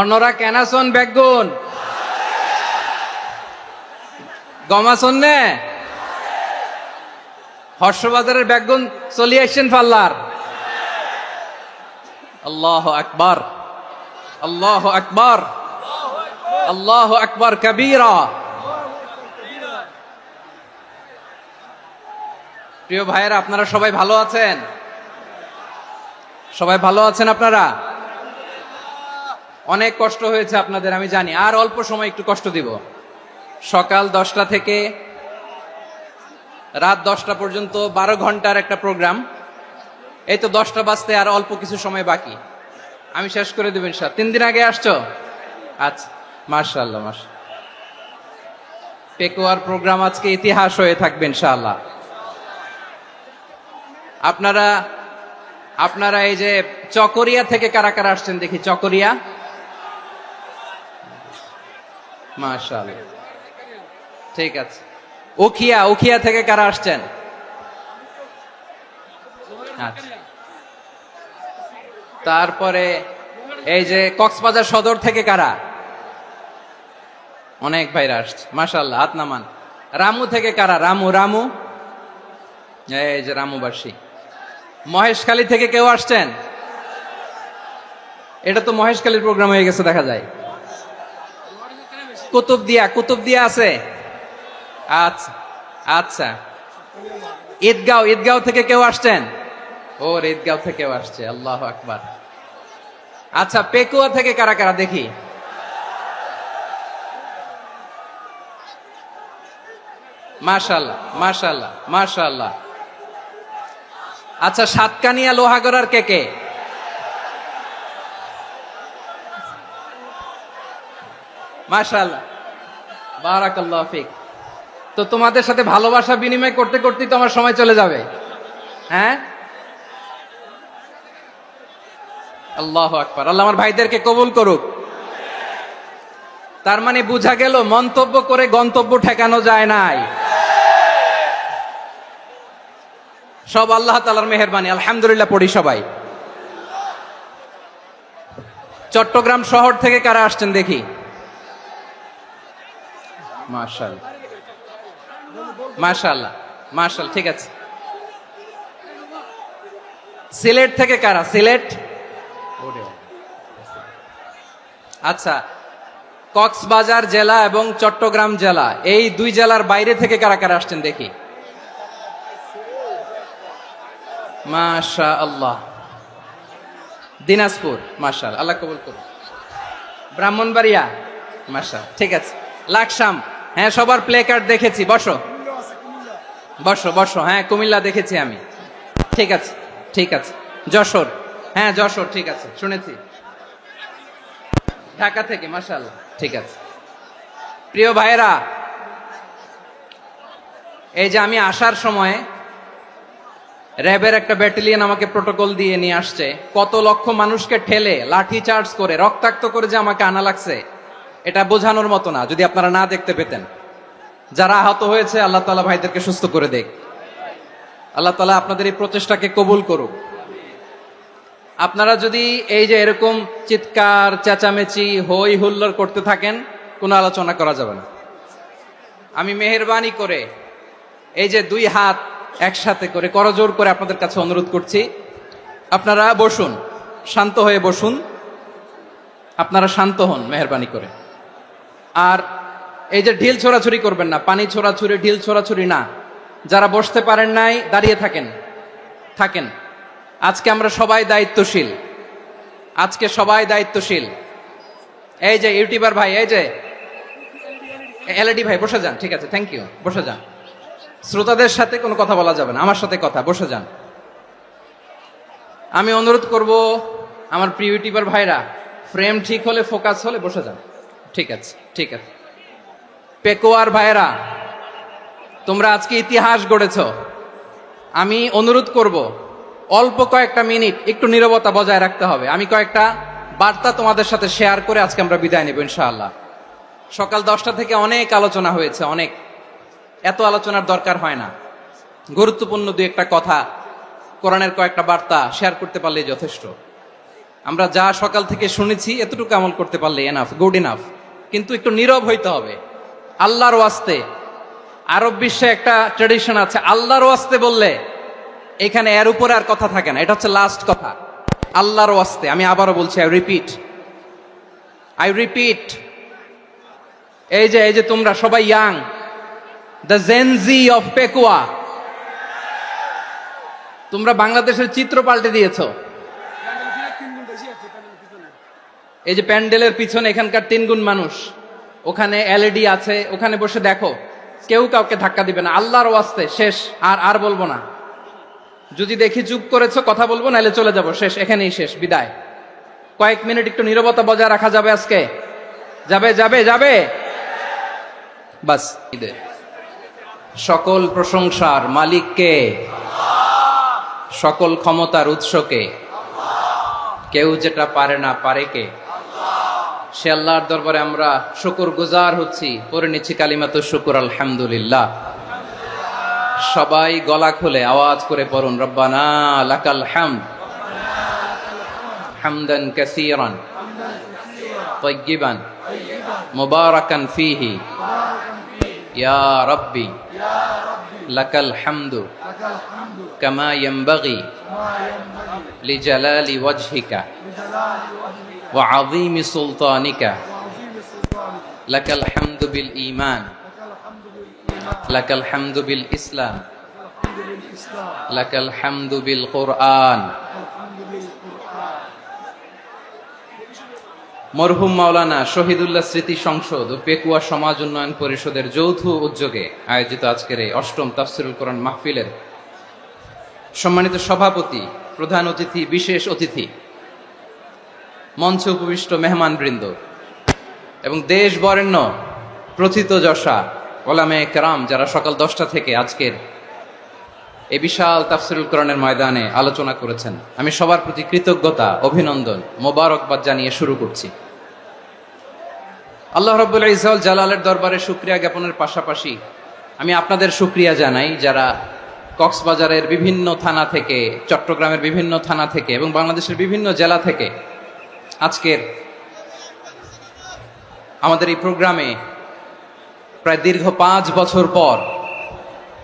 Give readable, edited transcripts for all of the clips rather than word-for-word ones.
অন্যরা কেনাসন বেগুন গমাসন নে হর্ষবাজারের বেগুন চলি আসছেন পাল্লার। আল্লাহু আকবার, আল্লাহু আকবার, আল্লাহু আকবার কবীরা। প্রিয় ভাইয়েরা, আপনারা সবাই ভালো আছেন? সবাই ভালো আছেন? আপনারা অনেক কষ্ট হয়েছে আপনাদের, আমি জানি। আর অল্প সময় একটু কষ্ট দিব। সকাল 10টা থেকে রাত 10টা পর্যন্ত 12 ঘন্টার একটা প্রোগ্রাম। এই তো 10টা বাজতে আর অল্প কিছু সময় বাকি, আমি শেষ করে দেব ইনশাআল্লাহ। 3 দিন আগে আসছো? আচ্ছা, মাশাআল্লাহ মাশাআল্লাহ। পেকুয়ার প্রোগ্রাম আজকে ইতিহাস হয়ে থাকবে ইনশাআল্লাহ। আপনারা এই যে চকরিয়া থেকে কারা কারা আসছেন দেখি? চকরিয়া, মাশাআল্লাহ, ঠিক আছে। উখিয়া থেকে কারা আসছেন? আচ্ছা। তারপরে এই যে কক্সবাজার সদর থেকে কারা? অনেক ভাইরা আসছে, মাশাআল্লাহ, হাত নামান। রামু থেকে কারা? রামু, এই যে রামুবাসী। মহেশখালী থেকে কেউ আসছেন? এটা তো মহেশখালীর প্রোগ্রাম হয়ে গেছে দেখা যায়। কুতুবদিয়া আছে? আচ্ছা আচ্ছা। ঈদগাঁও থেকে কেউ আসছেন? ওর ঈদগাঁও থেকেও আসছে, আল্লাহু আকবার। আচ্ছা, পেকুয়া থেকে কারা কারা দেখি? মাশাআল্লাহ মাশাআল্লাহ মাশাআল্লাহ। আচ্ছা, সাতকানিয়া লোহাগড়ার কে? মাশাআল্লাহ, বারাকাল্লাহু ফিক। তো তোমাদের সাথে ভালোবাসা বিনিময় করতে করতেই তো আমার সময় চলে যাবে। হ্যাঁ, আল্লাহু আকবার। আল্লাহ আমার ভাইদেরকে কবুল করুক। তার মানে বোঝা গেল মন্তব্য করে গন্তব্য ঠেকানো যায় নাই। সব আল্লাহ তাআলার মেহেরবানি, আলহামদুলিল্লাহ পড়ি সবাই। চট্টগ্রাম শহর থেকে কারা আসছেন দেখি? মাশাআল্লাহ মাশাআল্লাহ মাশাআল্লাহ, ঠিক আছে। সিলেট থেকে কারা? সিলেট, আচ্ছা। কক্সবাজার জেলা এবং চট্টগ্রাম জেলা, এই দুই জেলার বাইরে থেকে কারা কারা আসছেন দেখি? মাশাআল্লাহ। দিনাজপুর, মাশাআল্লাহ, আল্লাহ কবুল করুন। ব্রাহ্মণবাড়িয়া, মাশাআল্লাহ, ঠিক আছে। লাকসাম, হ্যাঁ, সবার প্লে কার্ড দেখেছি। বসো বসো বসো। হ্যাঁ, কুমিল্লা দেখেছি আমি, ঠিক আছে ঠিক আছে। যশোর, হ্যাঁ যশোর, ঠিক আছে, শুনেছি। ঢাকা থেকে, মাশাআল্লাহ, ঠিক আছে। প্রিয় ভাইয়েরা, এই যে আমি আসার সময় র্যাবের একটা ব্যাটালিয়ন আমাকে প্রোটোকল দিয়ে নিয়ে আসছে। কত লক্ষ মানুষকে ঠেলে লাঠি চার্জ করে রক্তাক্ত করে যে আমাকে আনা লাগছে, এটা বোঝানোর মতো না। যদি আপনারা না দেখতে পেতেন। যারা আহত হয়েছে, আল্লাহ তাআলা ভাইদেরকে সুস্থ করে দেখ। আল্লাহ তাআলা আপনাদের এই প্রচেষ্টাকে কবুল করুক। আপনারা যদি এই যে এরকম চিৎকার চেঁচামেচি হই হুল্লোড় করতে থাকেন, কোনো আলোচনা করা যাবে না। আমি মেহেরবানি করে এই যে দুই হাত একসাথে করে করজোর করে আপনাদের কাছে অনুরোধ করছি, আপনারা বসুন, শান্ত হয়ে বসুন। আপনারা শান্ত হন মেহেরবানি করে। আর এই যে ঢিল ছোড়াছুরি করবেন না, পানি ছোড়াছুরি, ঢিল ছোড়াছুরি না। যারা বসতে পারেন নাই, দাঁড়িয়ে থাকেন। আজকে আমরা সবাই দায়িত্বশীল, আজকে সবাই দায়িত্বশীল। এই যে ইউটিউবার ভাই, এই যে এলইডি ভাই, বসে যান, ঠিক আছে, থ্যাংক ইউ, বসে যান। শ্রোতাদের সাথে কোনো কথা বলা যাবে না, আমার সাথে কথা, বসে যান। আমি অনুরোধ করব আমার প্রিয় ইউটিউবার ভাইরা, ফ্রেম ঠিক হলে, ফোকাস হলে বসে যান, ঠিক আছে ঠিক আছে। পেকুয়ার ভাইরা, তোমরা আজকে ইতিহাস গড়েছ। আমি অনুরোধ করব অল্প কয়েকটা মিনিট একটু নীরবতা বজায় রাখতে হবে। আমি কয়েকটা বার্তা তোমাদের সাথে শেয়ার করে আজকে আমরা বিদায় নেব ইনশাআল্লাহ। সকাল 10টা থেকে অনেক আলোচনা হয়েছে, অনেক, এত আলোচনার দরকার হয় না। গুরুত্বপূর্ণ দুই একটা কথা, কোরআনের কয়েকটা বার্তা শেয়ার করতে পারলেই যথেষ্ট। আমরা যা সকাল থেকে শুনেছি এতটুকু আমল করতে পারলে এনাফ, গুড ইনাফ। কিন্তু একটু নীরব হইতে হবে আল্লাহর ওয়াস্তে। আরব বিশ্বে একটা ট্রেডিশন আছে, আল্লাহর ওয়াস্তে বললে এখানে এর উপরে আর কথা থাকে না, এটা হচ্ছে লাস্ট কথা। আল্লাহর ওয়াস্তে, আমি আবারও বলছি, আই রিপিট, এই যে তোমরা সবাই young, the Gen Z of Pekua, তোমরা বাংলাদেশের চিত্র পাল্টে দিয়েছো। এই যে প্যান্ডেলের পিছনে এখানকার 3 গুণ মানুষ, ওখানে এলইডি আছে, ওখানে বসে দেখো, কেউ কাউকে ধাক্কা দিবে না। আল্লাহর ওয়াস্তে শেষ, আর বলবো না। যদি দেখি চুপ করেছো কথা বলবো, নাহলে চলে যাব, শেষ, এখানেই শেষ, বিদায়। কয়েক মিনিট একটু নীরবতা বজায় রাখা যাবে আজকে? যাবে বাস। সকল প্রশংসার মালিককে, সকল ক্ষমতার উৎসকে, কেউ যেটা পারে না পারে কে? সে আল্লাহর দরবারে আমরা শুকরগুজার হচ্ছি, পড়ে নিচ্ছি কালিমাতু শুকর, আলহামদুলিল্লাহ। সবাই গলা খুলে আওয়াজ করে পড়ুন, রব্বানা লাকাল হামদ হামদান কাসীরান তাইয়্যিবান মুবারাকান ফীহি ইয়া রাব্বি লাকাল হামদু কামা ইয়ানবাগি লিজালালি ওয়াজহিকা ওয়া আযীমি সুলতানিকা লাকাল হামদু বিল ঈমান লাকাল হামদু বিল ইসলাম লাকাল হামদু বিল কুরআন। মরহুম মাওলানা শহীদুল্লাহ স্মৃতি সংসদ ও পেকুয়া সমাজ উন্নয়ন পরিষদের যৌথ উদ্যোগে আয়োজিত আজকের এই ৮ম তাফসীরুল কোরআন মাহফিলের সম্মানিত সভাপতি, প্রধান অতিথি, বিশেষ অতিথি, মঞ্চে উপবিষ্ট মেহমানবৃন্দ এবং দেশ বরেণ্য প্রথিতযশা ওলামায়ে কেরাম যারা সকাল 10টা থেকে আজকের এই বিশাল তাফসীরুল কোরআনের ময়দানে আলোচনা করেছেন, আমি সবার প্রতি কৃতজ্ঞতা, অভিনন্দন, মোবারকবাদ জানিয়ে শুরু করছি। আল্লাহ রাব্বুল ইজ্জত জালালের দরবারে শুকরিয়া জ্ঞাপনের পাশাপাশি আমি আপনাদের শুকরিয়া জানাই যারা কক্সবাজারের বিভিন্ন থানা থেকে, চট্টগ্রামের বিভিন্ন থানা থেকে এবং বাংলাদেশের বিভিন্ন জেলা থেকে আজকের আমাদের এই প্রোগ্রামে প্রায় দীর্ঘ 5 বছর পর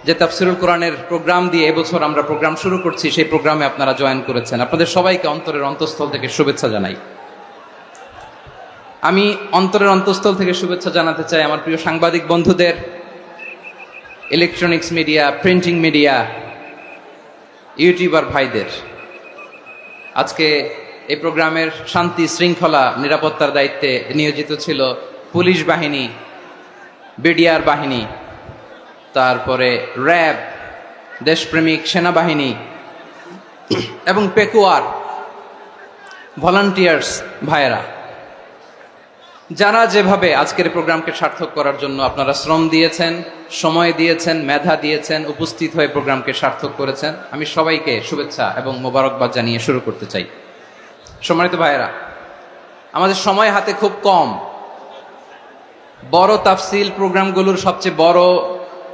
যে তাফসীরুল কোরআনের প্রোগ্রাম দিয়ে এবছর আমরা প্রোগ্রাম শুরু করছি, সেই প্রোগ্রামে আপনারা জয়েন করেছেন। আপনাদের সবাইকে অন্তরের অন্তঃস্থল থেকে শুভেচ্ছা জানাই। আমি অন্তরের অন্তঃস্থল থেকে শুভেচ্ছা জানাতে চাই আমার প্রিয় সাংবাদিক বন্ধুদের, electronics media, printing media, YouTuber ভাইদের। আজকে এই প্রোগ্রামের শান্তি শৃঙ্খলা নিরাপত্তার দায়িত্বে নিয়োজিত ছিল পুলিশ বাহিনী, বিডিআর বাহিনী, তারপরে র্যাব, দেশপ্রেমিক সেনাবাহিনী এবং পেকুয়ার ভলান্টিয়ার্স ভাইয়েরা, যারা যেভাবে আজকের প্রোগ্রামকে সার্থক করার জন্য আপনারা শ্রম দিয়েছেন, সময় দিয়েছেন, মেধা দিয়েছেন, উপস্থিত হয়ে প্রোগ্রামকে সার্থক করেছেন, আমি সবাইকে শুভেচ্ছা এবং মোবারকবাদ জানিয়ে শুরু করতে চাই। সম্মানিত ভাইয়েরা, আমাদের সময় হাতে খুব কম। বড় তাফসিল প্রোগ্রামগুলোর সবচেয়ে বড়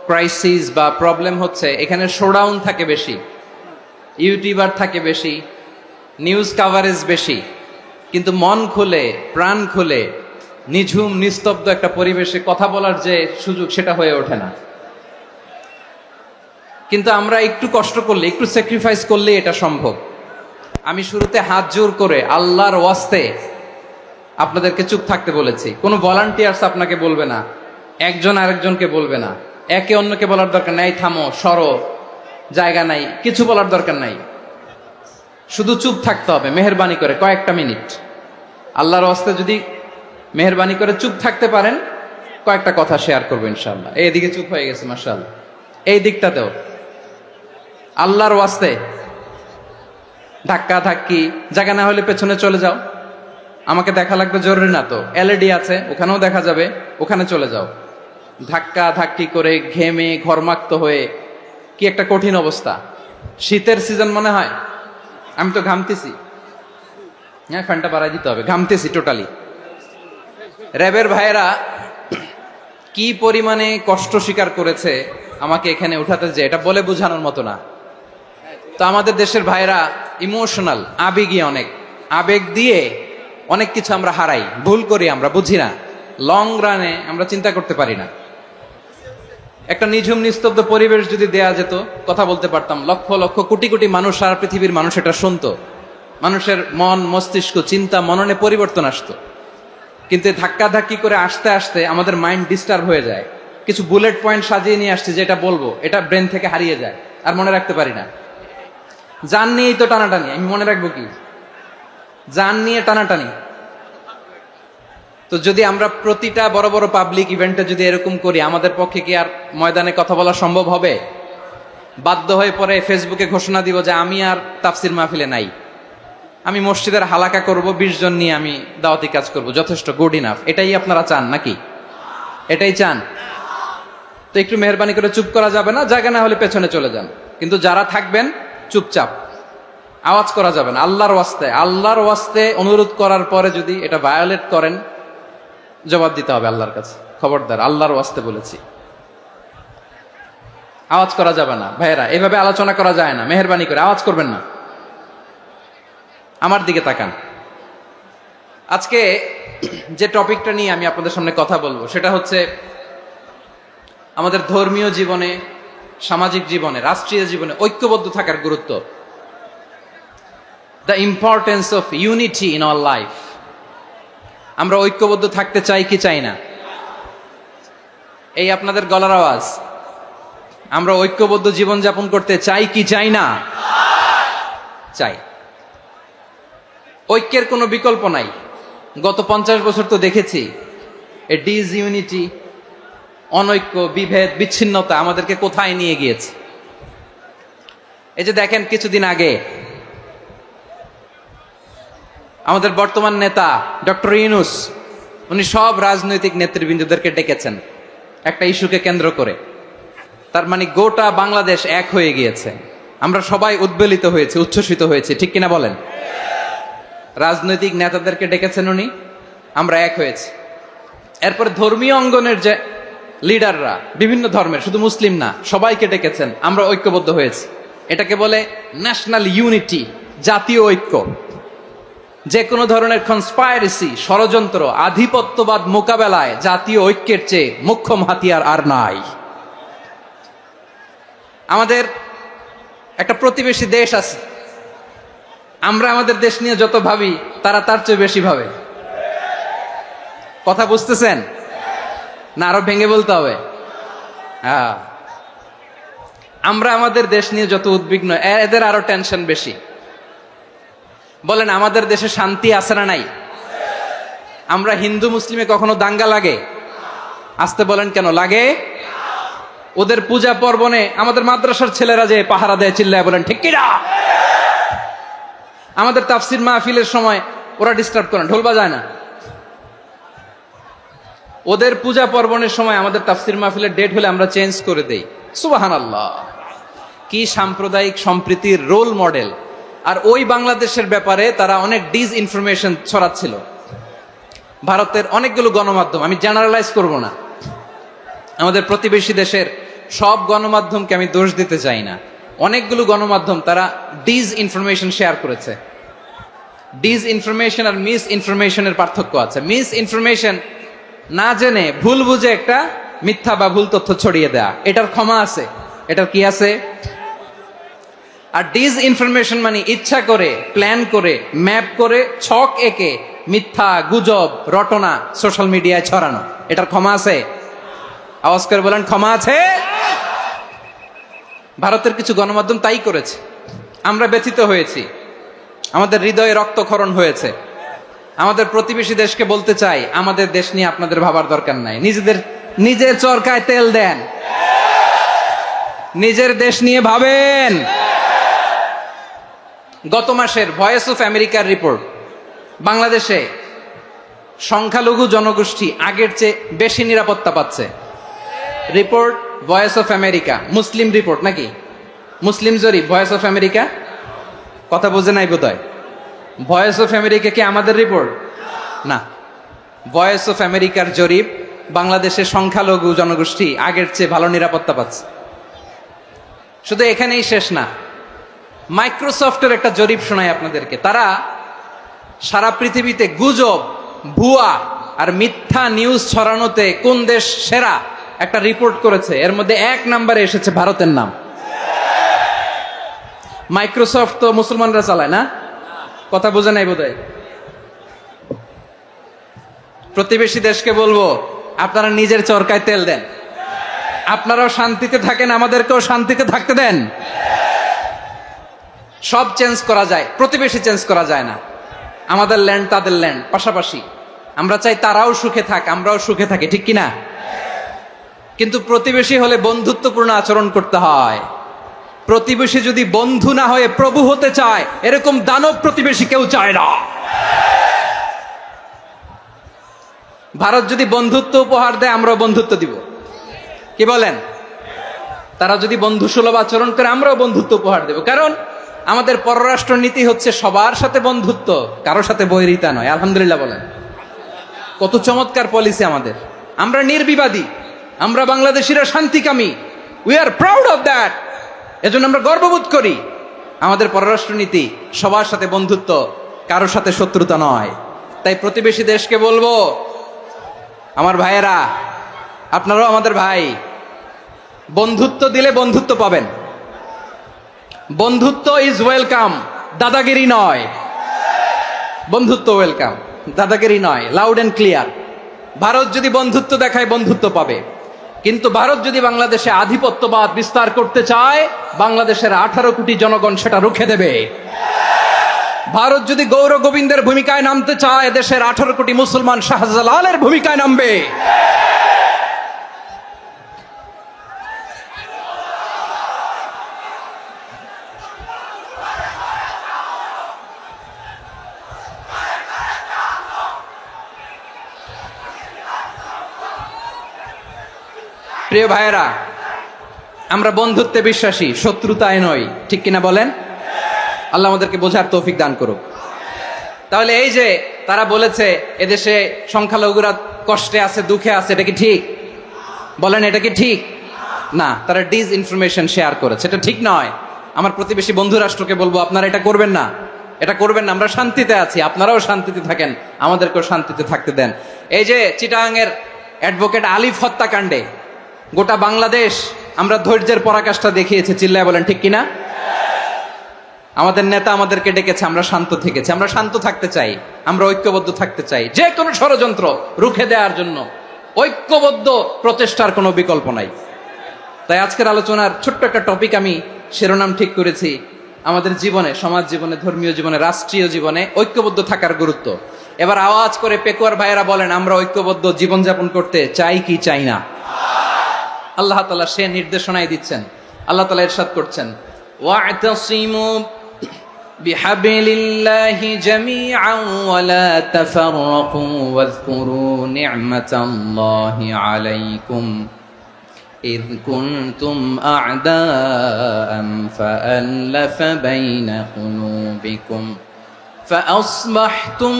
ক্রাইসিস বা প্রবলেম হচ্ছে এখানে শোডাউন থাকে বেশি, ইউটিউবার থাকে বেশি, নিউজ কাভারেজ বেশি, কিন্তু মন খুলে, প্রাণ খুলে, নিঝুম নিস্তব্ধ একটা পরিবেশে কথা বলার যে সুযোগ, সেটা হয়ে ওঠে না। কিন্তু আমরা একটু কষ্ট করলে, একটু স্যাক্রিফাইস করলে এটা সম্ভব। আমি শুরুতে হাত জোর করে আল্লাহর ওয়াস্তে আপনাদেরকে চুপ থাকতে বলেছি। কোনো ভলান্টিয়ার্স আপনাকে বলবে না, একজন আরেকজনকে বলবে না, একে অন্যকে বলার দরকার নাই, থামো, সরো, জায়গা নাই, কিছু বলার দরকার নাই। শুধু চুপ থাকতে হবে মেহেরবানি করে কয়েকটা মিনিট। আল্লাহর ওয়াস্তে যদি মেহেরবানি করে চুপ থাকতে পারেন, কয়েকটা কথা শেয়ার করবো ইনশাআল্লাহ। এইদিকে চুপ হয়ে গেছে মাশাআল্লাহ, এই দিকটাতেও। আল্লাহর ওয়াস্তে ধাক্কা ধাক্কি জায়গা না হলে পেছনে চলে যাও, আমাকে দেখা লাগবে জরুরি না তো, এলইডি আছে ওখানেও দেখা যাবে, ওখানে চলে যাও। ধাক্কা ধাক্কি করে ঘেমে ঘরমাক্ত হয়ে কি একটা কঠিন অবস্থা। শীতের সিজন মনে হয়, আমি তো ঘামতেছি, হ্যাঁ ফ্যানটা বাড়াই দিতে হবে, ঘামতেছি টোটালি। র্যাবের ভাইয়েরা কি পরিমাণে কষ্ট স্বীকার করেছে আমাকে এখানে উঠাতে, যে এটা বলে বোঝানোর মতো না। তো আমাদের দেশের ভাইয়েরা ইমোশনাল, আবেগী অনেক। আবেগ দিয়ে অনেক কিছু আমরা হারাই, ভুল করি, আমরা বুঝি না, লং রানে আমরা চিন্তা করতে পারি না। একটা নিঝুম নিস্তব্ধ পরিবেশ যদি দেয়া যেত, কথা বলতে পারতাম, লক্ষ লক্ষ কোটি কোটি মানুষ, সারা পৃথিবীর মানুষ এটা শুনতো, মানুষের মন মস্তিষ্ক চিন্তা মননে পরিবর্তন আসতো। কিন্তু ধাক্কা ধাক্কি করে আসতে আসতে আমাদের মাইন্ড ডিস্টার্ব হয়ে যায়। কিছু বুলেট পয়েন্ট সাজিয়ে নিয়ে আসছে, যেটা বলবো এটা ব্রেন থেকে হারিয়ে যায়, আর মনে রাখতে পারি না। জান নিয়েই তো টানাটানি, আমি মনে রাখবো কি? জান নিয়ে টানাটানি। তো যদি আমরা প্রতিটা বড় বড় পাবলিক ইভেন্টে যদি এরকম করি, আমাদের পক্ষে কি আর ময়দানে কথা বলা সম্ভব হবে? বাধ্য হয়ে পরে ফেসবুকে ঘোষণা দিব যে আমি আর তাফসির মাহফিলে নাই, আমি মসজিদের হালাকা করব, 20 জন নিয়ে আমি দাওয়াতি কাজ করব, যথেষ্ট, গুড ইনাফ। এটাই আপনারা চান নাকি? এটাই চান? তো একটু মেহরবানি করে চুপ করা যাবে না? জায়গা না হলে পেছনে চলে যান, কিন্তু যারা থাকবেন চুপচাপ, আওয়াজ করা যাবে না। আল্লাহর ওয়াস্তে অনুরোধ করার পরে যদি এটা ভায়োলেট করেন, জবাব দিতে হবে আল্লাহর কাছে। খবরদার, আল্লাহর ওয়াস্তে বলেছি, আওয়াজ করা যাবে না। ভাইয়েরা, এভাবে আলোচনা করা যায় না, মেহরবানি করে আওয়াজ করবেন না। আমার দিকে তাকান। আজকে যে টপিকটা নিয়ে আমি আপনাদের সামনে কথা বলবো, সেটা হচ্ছে আমাদের ধর্মীয় জীবনে, সামাজিক জীবনে, রাষ্ট্রীয় জীবনে ঐক্যবদ্ধ থাকার গুরুত্ব। The importance of unity in our life. আমরা ঐক্যবদ্ধ থাকতে চাই কি চাই না? এই আপনাদের গলার আওয়াজ। আমরা ঐক্যবদ্ধ জীবনযাপন করতে চাই কি চাই না? চাই। ঐক্যের কোনো বিকল্প নাই। গত 50 বছর তো দেখেছি এই ডিসইউনিটি, অনৈক্য, বিভেদ, বিচ্ছিন্নতা আমাদেরকে কোথায় নিয়ে গিয়েছে। এই যে দেখেন, কিছুদিন আগে আমাদের বর্তমান নেতা ডক্টর ইউনূস, উনি সব রাজনৈতিক নেতৃবৃন্দদেরকে ডেকেছেন একটা ইস্যুকে কেন্দ্র করে। তার মানে গোটা বাংলাদেশ এক হয়ে গিয়েছে। আমরা সবাই উদ্বেলিত হয়েছে, উচ্ছ্বসিত হয়েছে, ঠিক কিনা বলেন? রাজনৈতিক নেতাদেরকে ডেকেছেন উনি, আমরা এক হয়েছি। এরপর ধর্মীয় অঙ্গনের যে লিডাররা, বিভিন্ন ধর্মের, শুধু মুসলিম না, সবাইকে ডেকেছেন, আমরা ঐক্যবদ্ধ হয়েছি। এটাকে বলে ন্যাশনাল ইউনিটি, জাতীয় ঐক্য। যে কোনো ধরনের কনস্পাইরেসি, ষড়যন্ত্র, আধিপত্যবাদ মোকাবেলায় জাতীয় ঐক্যের চেয়ে মোক্ষম হাতিয়ার আর নাই। আমাদের একটা প্রতিবেশী দেশ আছে, আমরা আমাদের দেশ নিয়ে যত ভাবি, তারা তার চেয়ে বেশি ভাবে। কথা বুঝতেছেন না? আরো ভেঙে বলতে হবে। হ্যাঁ, আমরা আমাদের দেশ নিয়ে যত উদ্বিগ্ন, এদের আরো টেনশন বেশি। বলেন, আমাদের দেশে শান্তি আছে না নাই? আমরা হিন্দু মুসলিমে কখনো দাঙ্গা লাগে? আসতে বলেন, কেন লাগে? ওদের পূজা পর্বণে আমাদের মাদ্রাসার ছেলেরা যে পাহারা দেয়, চিল্লায় বলেন ঠিক কিনা? আমাদের তাফসির মাহফিলের সময় ওরা ডিস্টার্ব করেন, ঢোল বাজায় না। ওদের পূজা পর্বণের সময় আমাদের তাফসির মাহফিলের ডেট হলে আমরা চেঞ্জ করে দেই। সুবহানাল্লাহ, কি সাম্প্রদায়িক সম্প্রীতির রোল মডেল। আর ওই বাংলাদেশের ব্যাপারে তারা অনেক ডিসইনফরমেশন ছড়াচ্ছিল। ভারতের অনেকগুলো গণমাধ্যম, আমি জেনারেলাইজ করব না, আমাদের প্রতিবেশী দেশের সব গণমাধ্যমকে আমি দোষ দিতে চাই না, অনেকগুলো গণমাধ্যম তারা ডিসইনফরমেশন শেয়ার করেছে। ডিসইনফরমেশন আর মিস ইনফরমেশনের পার্থক্য আছে। মিস ইনফরমেশন না জেনে ভুল বুঝে একটা মিথ্যা বা ভুল তথ্য ছড়িয়ে দেয়া, এটার ক্ষমা আছে, এটার কি আছে? আর ডিসইনফরমেশন মানে ইচ্ছা করে, প্ল্যান করে, ম্যাপ করে, ছক এঁকে মিথ্যা, গুজব, রটনা সোশ্যাল মিডিয়ায় ছড়ানো, এটার ক্ষমা আছে? আওয়াজ করে বলেন, ক্ষমা আছে? ভারতের কিছু গণমাধ্যম তাই করেছে। আমরা ব্যথিত হয়েছি, আমাদের হৃদয়ে রক্তক্ষরণ হয়েছে। আমাদের প্রতিবেশী দেশকে বলতে চাই, আমাদের দেশ নিয়ে আপনাদের ভাবার দরকার নাই। নিজের চরকায় তেল দেন, নিজের দেশ নিয়ে ভাবেন। গত মাসের ভয়েস অফ আমেরিকার রিপোর্ট, বাংলাদেশে সংখ্যালঘু জনগোষ্ঠী আগের চেয়ে বেশি নিরাপত্তা পাচ্ছে। Report voice of America, Muslim report নাকি? মুসলিম জরিপ, ভয়েস অফ আমেরিকা। কথা বোঝে নাই বোধহয়। ভয়েস অফ আমেরিকা কি আমাদের রিপোর্ট? না, ভয়েস অফ আমেরিকার জরিপ, বাংলাদেশের সংখ্যালঘু জনগোষ্ঠী আগের চেয়ে ভালো নিরাপত্তা পাচ্ছে। শুধু এখানেই শেষ না, মাইক্রোসফটের একটা জরিপ শোনায় আপনাদেরকে। তারা সারা পৃথিবীতে গুজব, ভুয়া আর মিথ্যা নিউজ ছড়ানোতে কোন দেশ সেরা একটা রিপোর্ট করেছে, এর মধ্যে 1 নম্বরে এসেছে ভারতের নাম। মাইক্রোসফট তো মুসলমানরা চালায় না, কথা বোঝে নাই বোধহয়। প্রতিবেশী দেশকে বলবো, আপনারা নিজের চরকায় তেল দেন, আপনারাও শান্তিতে থাকেন, আমাদেরকেও শান্তিতে থাকতে দেন। সব চেঞ্জ করা যায়, প্রতিবেশী চেঞ্জ করা যায় না। আমাদের ল্যান্ড তাদের ল্যান্ড পাশাপাশি, আমরা চাই তারাও সুখে থাক, আমরাও সুখে থাকি, ঠিক কিনা? কিন্তু প্রতিবেশী হলে বন্ধুত্বপূর্ণ আচরণ করতে হয়। প্রতিবেশী যদি বন্ধু না হয়ে প্রভু হতে চায়, এরকম দানব প্রতিবেশী কেউ চায় না। ভারত যদি বন্ধুত্ব উপহার দেয়, আমরাও বন্ধুত্ব দিব, কি বলেন? তারা যদি বন্ধুসুলভ আচরণ করে, আমরাও বন্ধুত্ব উপহার দেব। কারণ আমাদের পররাষ্ট্র নীতি হচ্ছে সবার সাথে বন্ধুত্ব, কারো সাথে বৈরিতা নয়। আলহামদুলিল্লাহ বলেন, কত চমৎকার পলিসি আমাদের। আমরা নির্বিবাদী, আমরা বাংলাদেশিরা শান্তিকামী, we are proud of that. এজন্য আমরা গর্ববোধ করি। আমাদের পররাষ্ট্র নীতি সবার সাথে বন্ধুত্ব, কারোর সাথে শত্রুতা নয়। তাই প্রতিবেশী দেশকে বলবো, আমার ভাইয়েরা, আপনারাও আমাদের ভাই, বন্ধুত্ব দিলে বন্ধুত্ব পাবেন। বন্ধুত্ব ইজ ওয়েলকাম, দাদাগিরি নয়। বন্ধুত্ব ওয়েলকাম, দাদাগিরি নয়, লাউড এন্ড ক্লিয়ার। ভারত যদি বন্ধুত্ব দেখায়, বন্ধুত্ব পাবে। কিন্তু ভারত যদি বাংলাদেশে আধিপত্যবাদ বিস্তার করতে চায়, বাংলাদেশের 18 কোটি জনগণ সেটা রুখে দেবে। ভারত যদি গৌর গোবিন্দের ভূমিকায় নামতে চায়, দেশের 18 কোটি মুসলমান শাহজালালের ভূমিকায় নামবে। প্রিয় ভাইয়েরা, আমরা বন্ধুত্বে বিশ্বাসী, শত্রুতায় নই, ঠিক কিনা বলেন? আল্লাহ আমাদেরকে বোঝার তৌফিক দান করুক। তাহলে এই যে তারা বলেছে এদেশে সংখ্যালঘুরা কষ্টে আছে, দুঃখে আছে, এটা কি ঠিক? বলেন, এটা কি ঠিক? না, তারা ডিস ইনফরমেশন শেয়ার করেছে, এটা ঠিক নয়। আমার প্রতিবেশী বন্ধু রাষ্ট্রকে বলবো, আপনারা এটা করবেন না, এটা করবেন না। আমরা শান্তিতে আছি, আপনারাও শান্তিতে থাকেন, আমাদেরকেও শান্তিতে থাকতে দেন। এই যে চিটাগাংয়ের অ্যাডভোকেট আলিফ হত্যাকাণ্ডে গোটা বাংলাদেশ আমরা ধৈর্যের পরাকাষ্ঠা দেখিয়েছে, চিল্লায় বলেন ঠিক কিনা? আমাদের নেতা আমাদেরকে ডেকেছে, আমরা শান্ত থেকেছি। আমরা শান্ত থাকতে চাই, আমরা ঐক্যবদ্ধ থাকতে চাই। যে কোনো ষড়যন্ত্র রুখে দেওয়ার জন্য ঐক্যবদ্ধ প্রচেষ্টার কোনো বিকল্প নাই। তাই আজকের আলোচনার ছোট্ট একটা টপিক আমি শিরোনাম ঠিক করেছি, আমাদের জীবনে, সমাজ জীবনে, ধর্মীয় জীবনে, রাষ্ট্রীয় জীবনে ঐক্যবদ্ধ থাকার গুরুত্ব। এবার আওয়াজ করে পেকুয়ার ভাইয়েরা বলেন, আমরা ঐক্যবদ্ধ জীবনযাপন করতে চাই কি চাই না? আল্লাহ তাআলা সে নির্দেশনাই দিচ্ছেন। আল্লাহ তাআলা ইরশাদ করছেন, ওয়া'তাসিমু বিহাবলিল্লাহি জামিআন ওয়া লা তাফাররাকু ওয়াযকুরু নি'মাতাল্লাহি আলাইকুম إذ كنتم أعداء فألف بين قلوبكم فأصبحتم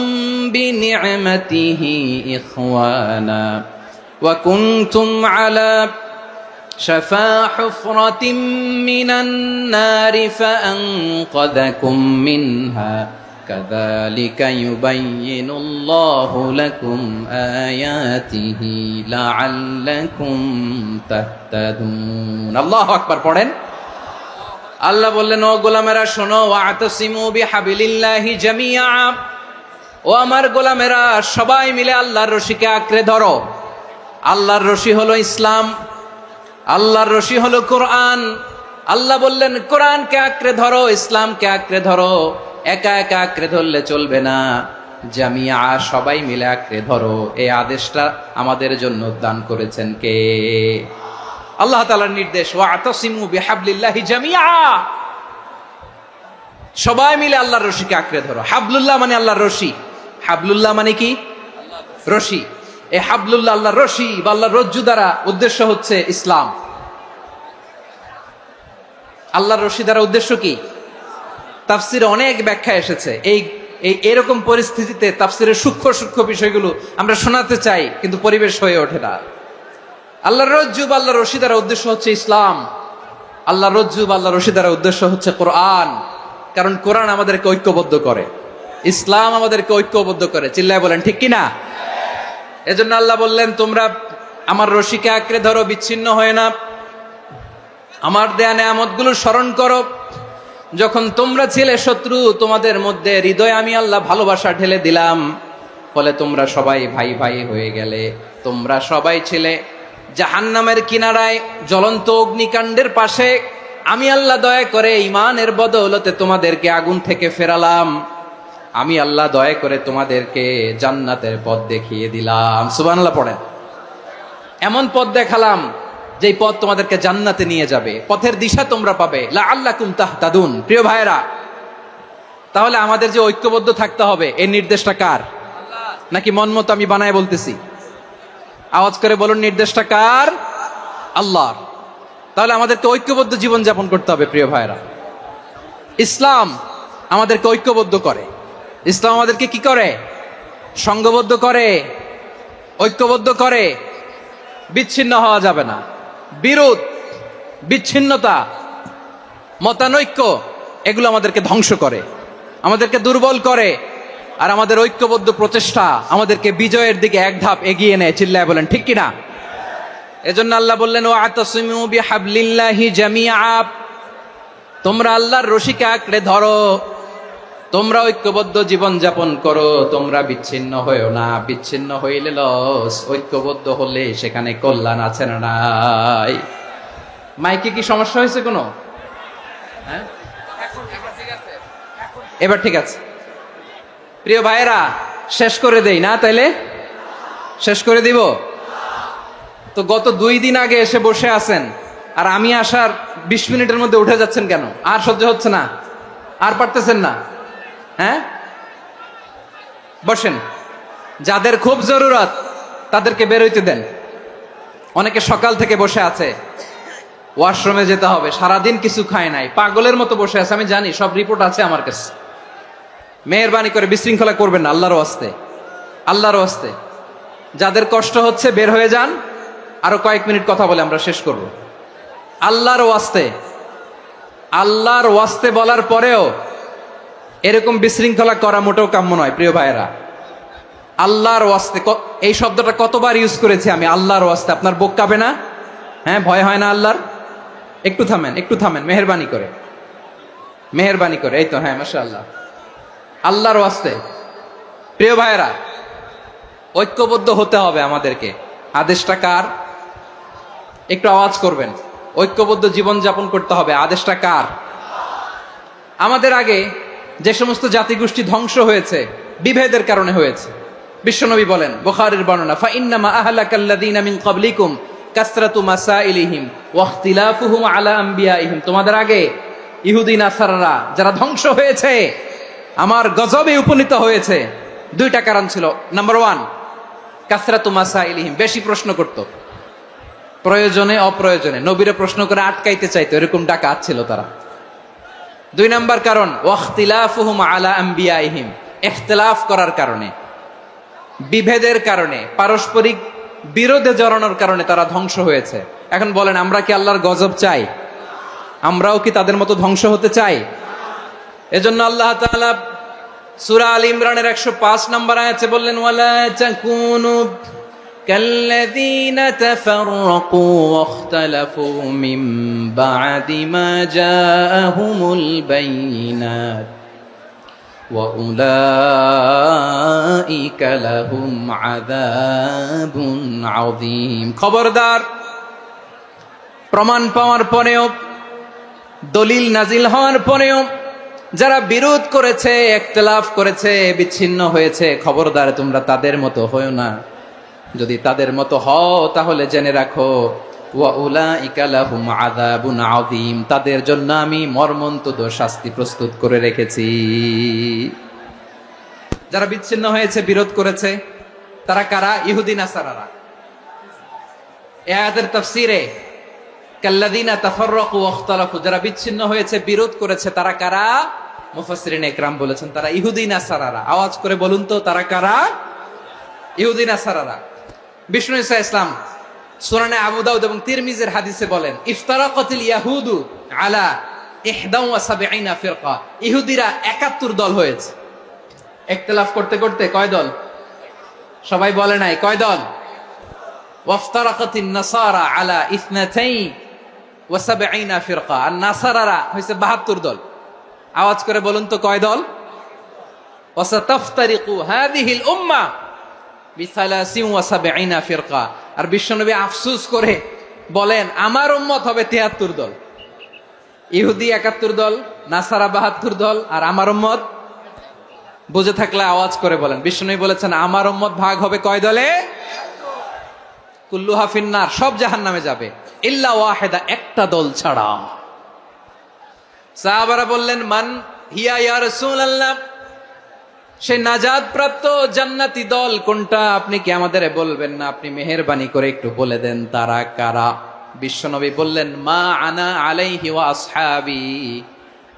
بنعمته إخوانا وكنتم على شفا حفرة من النار فأنقذكم منها كذلك يبين الله لكم آياته لعلكم تهتدون الله أكبر পড়েন। আল্লাহ বললেন, ও গোলামেরা শোনো, ওয়া'তাসিমু বিহাবলিল্লাহি জামিআ, ও আমার গোলামেরা সবাই মিলে আল্লাহর রশিকে আঁকড়ে ধরো। আল্লাহর রশি হলো ইসলাম, আল্লাহর রশি হলো কোরআন। আল্লাহ বললেন, কোরআনকে আঁকড়ে ধরো, ইসলামকে আঁকড়ে ধরো। একা একা আঁকড়ে ধরলে চলবে না, জামিয়া, সবাই মিলে আঁকড়ে ধরো। এই আদেশটা আমাদের জন্য দান করেছেন কে? আল্লাহ তাআলার নির্দেশ, ওয়া'তাসিমু বিহাবলিল্লাহি জামিআ, সবাই মিলে আল্লাহর রশিকে আঁকড়ে ধরো। হাবলুল্লাহ মানে আল্লাহর রশি, হাবলুল্লাহ মানে কি? রশি। এই হাবলুল্লাহ আল্লাহর রশি বা আল্লাহর রজ্জু দ্বারা উদ্দেশ্য হচ্ছে ইসলাম। আল্লাহর রশি দ্বারা উদ্দেশ্য কি? তাফসিরে অনেক ব্যাখ্যা এসেছে। এরকম পরিস্থিতিতে তাফসিরের সূক্ষ্ম সূক্ষ্ম বিষয়গুলো আমরা শোনাতে চাই, কিন্তু পরিবেশ হয়ে ওঠে না। আল্লাহর রজ্জু বা আল্লাহর রশি দ্বারা উদ্দেশ্য হচ্ছে ইসলাম। আল্লাহর রজ্জু বা আল্লাহর রশি দ্বারা উদ্দেশ্য হচ্ছে কোরআন, কারণ কোরআন আমাদেরকে ঐক্যবদ্ধ করে। ইসলাম আমাদেরকে ঐক্যবদ্ধ করে, চিল্লায় বলেন ঠিক কিনা? এজন্য আল্লাহ বললেন, তোমরা আমার রশিকে আঁকড়ে ধরো, বিচ্ছিন্ন হয় না, আমার দেয়া নেয়ামতগুলো স্মরণ করো। যখন তোমরা ছিলে শত্রু, তোমাদের মধ্যে হৃদয়ে আমি আল্লাহ ভালোবাসা ঢেলে দিলাম, ফলে তোমরা সবাই ভাই ভাই হয়ে গেলে। তোমরা সবাই ছিলে জাহান্নামের কিনারায়, জ্বলন্ত অগ্নিকাণ্ডের পাশে। আমি আল্লাহ দয়া করে ঈমানের বদৌলতে তোমাদেরকে আগুন থেকে ফেরালাম। আমি আল্লাহ দয়া করে তোমাদেরকে জান্নাতের পথ দেখিয়ে দিলাম। সুবহানাল্লাহ পড়েন। এমন পথ দেখালাম যেই পথ তোমাদেরকে জান্নাতে নিয়ে যাবে, পথের দিশা তোমরা পাবে। লাআল্লাকুম তাহতাদুন। প্রিয় ভাইরা, তাহলে আমাদের যে ঐক্যবদ্ধ থাকতে হবে, এই নির্দেশটা কার? নাকি মন মতো আমি বানায় বলতেছি? আওয়াজ করে বলুন, নির্দেশটা কার? আল্লাহর। তাহলে আমাদেরকে ঐক্যবদ্ধ জীবন যাপন করতে হবে। প্রিয় ভাইরা, ইসলাম আমাদেরকে ঐক্যবদ্ধ করে। ইসলাম আমাদেরকে কি করে? সংঘবদ্ধ করে, ঐক্যবদ্ধ করে। বিচ্ছিন্ন হওয়া যাবে না। বিরোধ, বিচ্ছিন্নতা, মতানৈক্য, এগুলো আমাদেরকে ধ্বংস করে, আমাদেরকে দুর্বল করে। আর আমাদের ঐক্যবদ্ধ প্রচেষ্টা আমাদেরকে বিজয়ের দিকে এক ধাপ এগিয়ে নেয়। চিল্লায় বলেন ঠিক কিনা? এজন্য আল্লাহ বললেন, ওয়াতাসিমু বিহাবলিল্লাহি জামিআ। তোমরা আল্লাহর রশিকে আঁকড়ে ধরো, তোমরা ঐক্যবদ্ধ জীবন যাপন করো, তোমরা বিচ্ছিন্ন হয়েও না। বিচ্ছিন্ন হইলে লস, ঐক্যবদ্ধ হলে সেখানে কল্যাণ আছে না নাই? মাইকে কি সমস্যা হয়েছে কোনো? হ্যাঁ, এবার ঠিক আছে। প্রিয় ভাইয়েরা, শেষ করে দেই না? তাইলে শেষ করে দিব তো। গত 2 দিন আগে এসে বসে আছেন, আর আমি আসার 20 মিনিটের মধ্যে উঠে যাচ্ছেন কেন? আর সহ্য হচ্ছে না? আর পারতেছেন না? হ্যাঁ, বসেন। যাদের খুব জরুরত তাদেরকে বের হইতে দেন। অনেকে সকাল থেকে বসে আছে, ওয়াশরুমে যেতে হবে, সারাদিন কিছু খায় নাই, পাগলের মতো বসে আছে। আমি জানি, সব রিপোর্ট আছে আমার কাছে। মেহেরবানি করে বিশৃঙ্খলা করবেন না, আল্লাহর ওয়াস্তে, আল্লাহর ওয়াস্তে। যাদের কষ্ট হচ্ছে বের হয়ে যান। আরো কয়েক মিনিট কথা বলে আমরা শেষ করব। আল্লাহর ওয়াস্তে, আল্লাহর ওয়াস্তে বলার পরেও এরকম বিশৃঙ্খলা করা মোটেও কাম্য নয়। প্রিয় ভাইয়েরা, আল্লাহর ওয়াস্তে, এই শব্দটা কতবার ইউজ করেছি আমি, আল্লাহর ওয়াস্তে। আপনার বুক কাঁপে না? হ্যাঁ, ভয় হয় না আল্লাহর? একটু থামেন, একটু থামেন, মেহেরবানি করে, মেহেরবানি করে। এই তো, হ্যাঁ, মাশাআল্লাহ। আল্লাহর ওয়াস্তে। প্রিয় ভাইয়েরা, ঐক্যবদ্ধ হতে হবে আমাদেরকে। আদেশটা কার? একটু আওয়াজ করবেন। ঐক্যবদ্ধ জীবন যাপন করতে হবে, আদেশটা কার? আমাদের আগে যে সমস্ত জাতিগোষ্ঠী ধ্বংস হয়েছে, বিভেদের কারণে হয়েছে। বিশ্বনবী বলেন, বুখারীর বর্ণনা, ফা ইন্নামা আহলাকাল্লাযীনা মিন ক্বাবলিকুম কাসরাতু মাসাইলিহিম ওয়া ইখতিলাফুহুম আলা আমবিয়াইহিম। তোমাদের আগে ইহুদি নাসারারা যারা ধ্বংস হয়েছে, আমার গজবে উপনীত হয়েছে, 2টা কারণ ছিল। নাম্বার 1, কাসরাতু মাসাইলিহিম, বেশি প্রশ্ন করত, প্রয়োজনে অপ্রয়োজনে নবীরে প্রশ্ন করে আটকাইতে চাইতো, এরকম ডাকাত ছিল তারা। 2 নাম্বার কারণ, ওয়াখতিলাফুহুম আলা আমবিয়াইহিম, ইখতিলাফ করার কারণে, বিভেদের কারণে, পারস্পরিক বিরোধে জড়ানোর কারণে তারা ধ্বংস হয়েছে। এখন বলেন, আমরা কি আল্লাহর গজব চাই? আমরাও কি তাদের মতো ধ্বংস হতে চাই? এজন্য আল্লাহ তাআলা সূরা আল ইমরানের 105 নম্বর আয়াতে বললেন, ওয়ালা তাকুনু কাল্লাযীনা তাফাররাকু ওয়াখতালাফু মিন বা'দি মা জাআহুমুল বাইয়িনাত ওয়া উলাইকা লাহুম আযাবুন আযীম। খবরদার, প্রমাণ পাওয়ার পরেও, দলিল নাজিল হওয়ার পরেও যারা বিরোধ করেছে, ইখতিলাফ করেছে, বিচ্ছিন্ন হয়েছে, খবরদার তোমরা তাদের মতো হয়ো না। যদি তাদের মতো হও তাহলে জেনে রাখো, ওয়া উলাইকা লাহুম আযাবুন আযীম, তাদের জন্য আমি মর্মন্তুদ শাস্তি প্রস্তুত করে রেখেছি। যারা বিচ্ছিন্ন হয়েছে, বিরোধ করেছে, তারা কারা? ইহুদি নাসারারা। এই আয়াতের তাফসীরে কাল্লাযীনা তাফাররাকু ওয়াখতালাফু, যারা বিচ্ছিন্ন হয়েছে, বিরোধ করেছে, তারা কারা? মুফাসসিরিন ইকরাম বলেছেন তারা ইহুদি নাসারারা। আওয়াজ করে বলুন তো, তারা কারা? ইহুদি নাসারারা। বিষ্ণু ঈসা ইসলাম সুনানে আবু দাউদ এবং তিরমিজির হাদিসে বলেন, ইফতারাকাতিল ইয়াহুদু আলা 71 ফিরকা, ইহুদিরা 71 দল হয়েছে। ইখতিলাফ করতে করতে কয় দল? সবাই বলে নাই কয় দল? ওয়াফতারাকাতিন নাসারা আলা 72 ফিরকা, আর নাসারারা হইছে 72 দল। আওয়াজ করে বলুন তো কয় দল? ওয়াসাতাফতারিকু হাযিহিল উম্মাহ বি73 ফিরকা। আর বিশ্বনবী আফসোস করে বলেন আমার উম্মত হবে 73 দল। ইহুদি 71 দল, নাসারা 72 দল, আর আমার উম্মত। বুঝে থাকলে আওয়াজ করে বলেন। বিশ্বনবী বলেছেন আমার উম্মত ভাগ হবে কয় দলে? কুল্লুহা ফিন্নার, সব জাহান্নামে যাবে, ইল্লা ওয়াহিদা, একটা দল ছাড়া। সাহাবারা বললেন মান হিয়া ইয়া রাসূলুল্লাহ, সেই নাজাত প্রাপ্ত জান্নাতি দল কোনটা? আপনি কি আমাদের বলবেন না? আপনি মেহেরবানি করে একটু বলে দেন তারা কারা। বিশ্বনবী বললেন মা আনা আলাইহি ওয়া আসহাবি,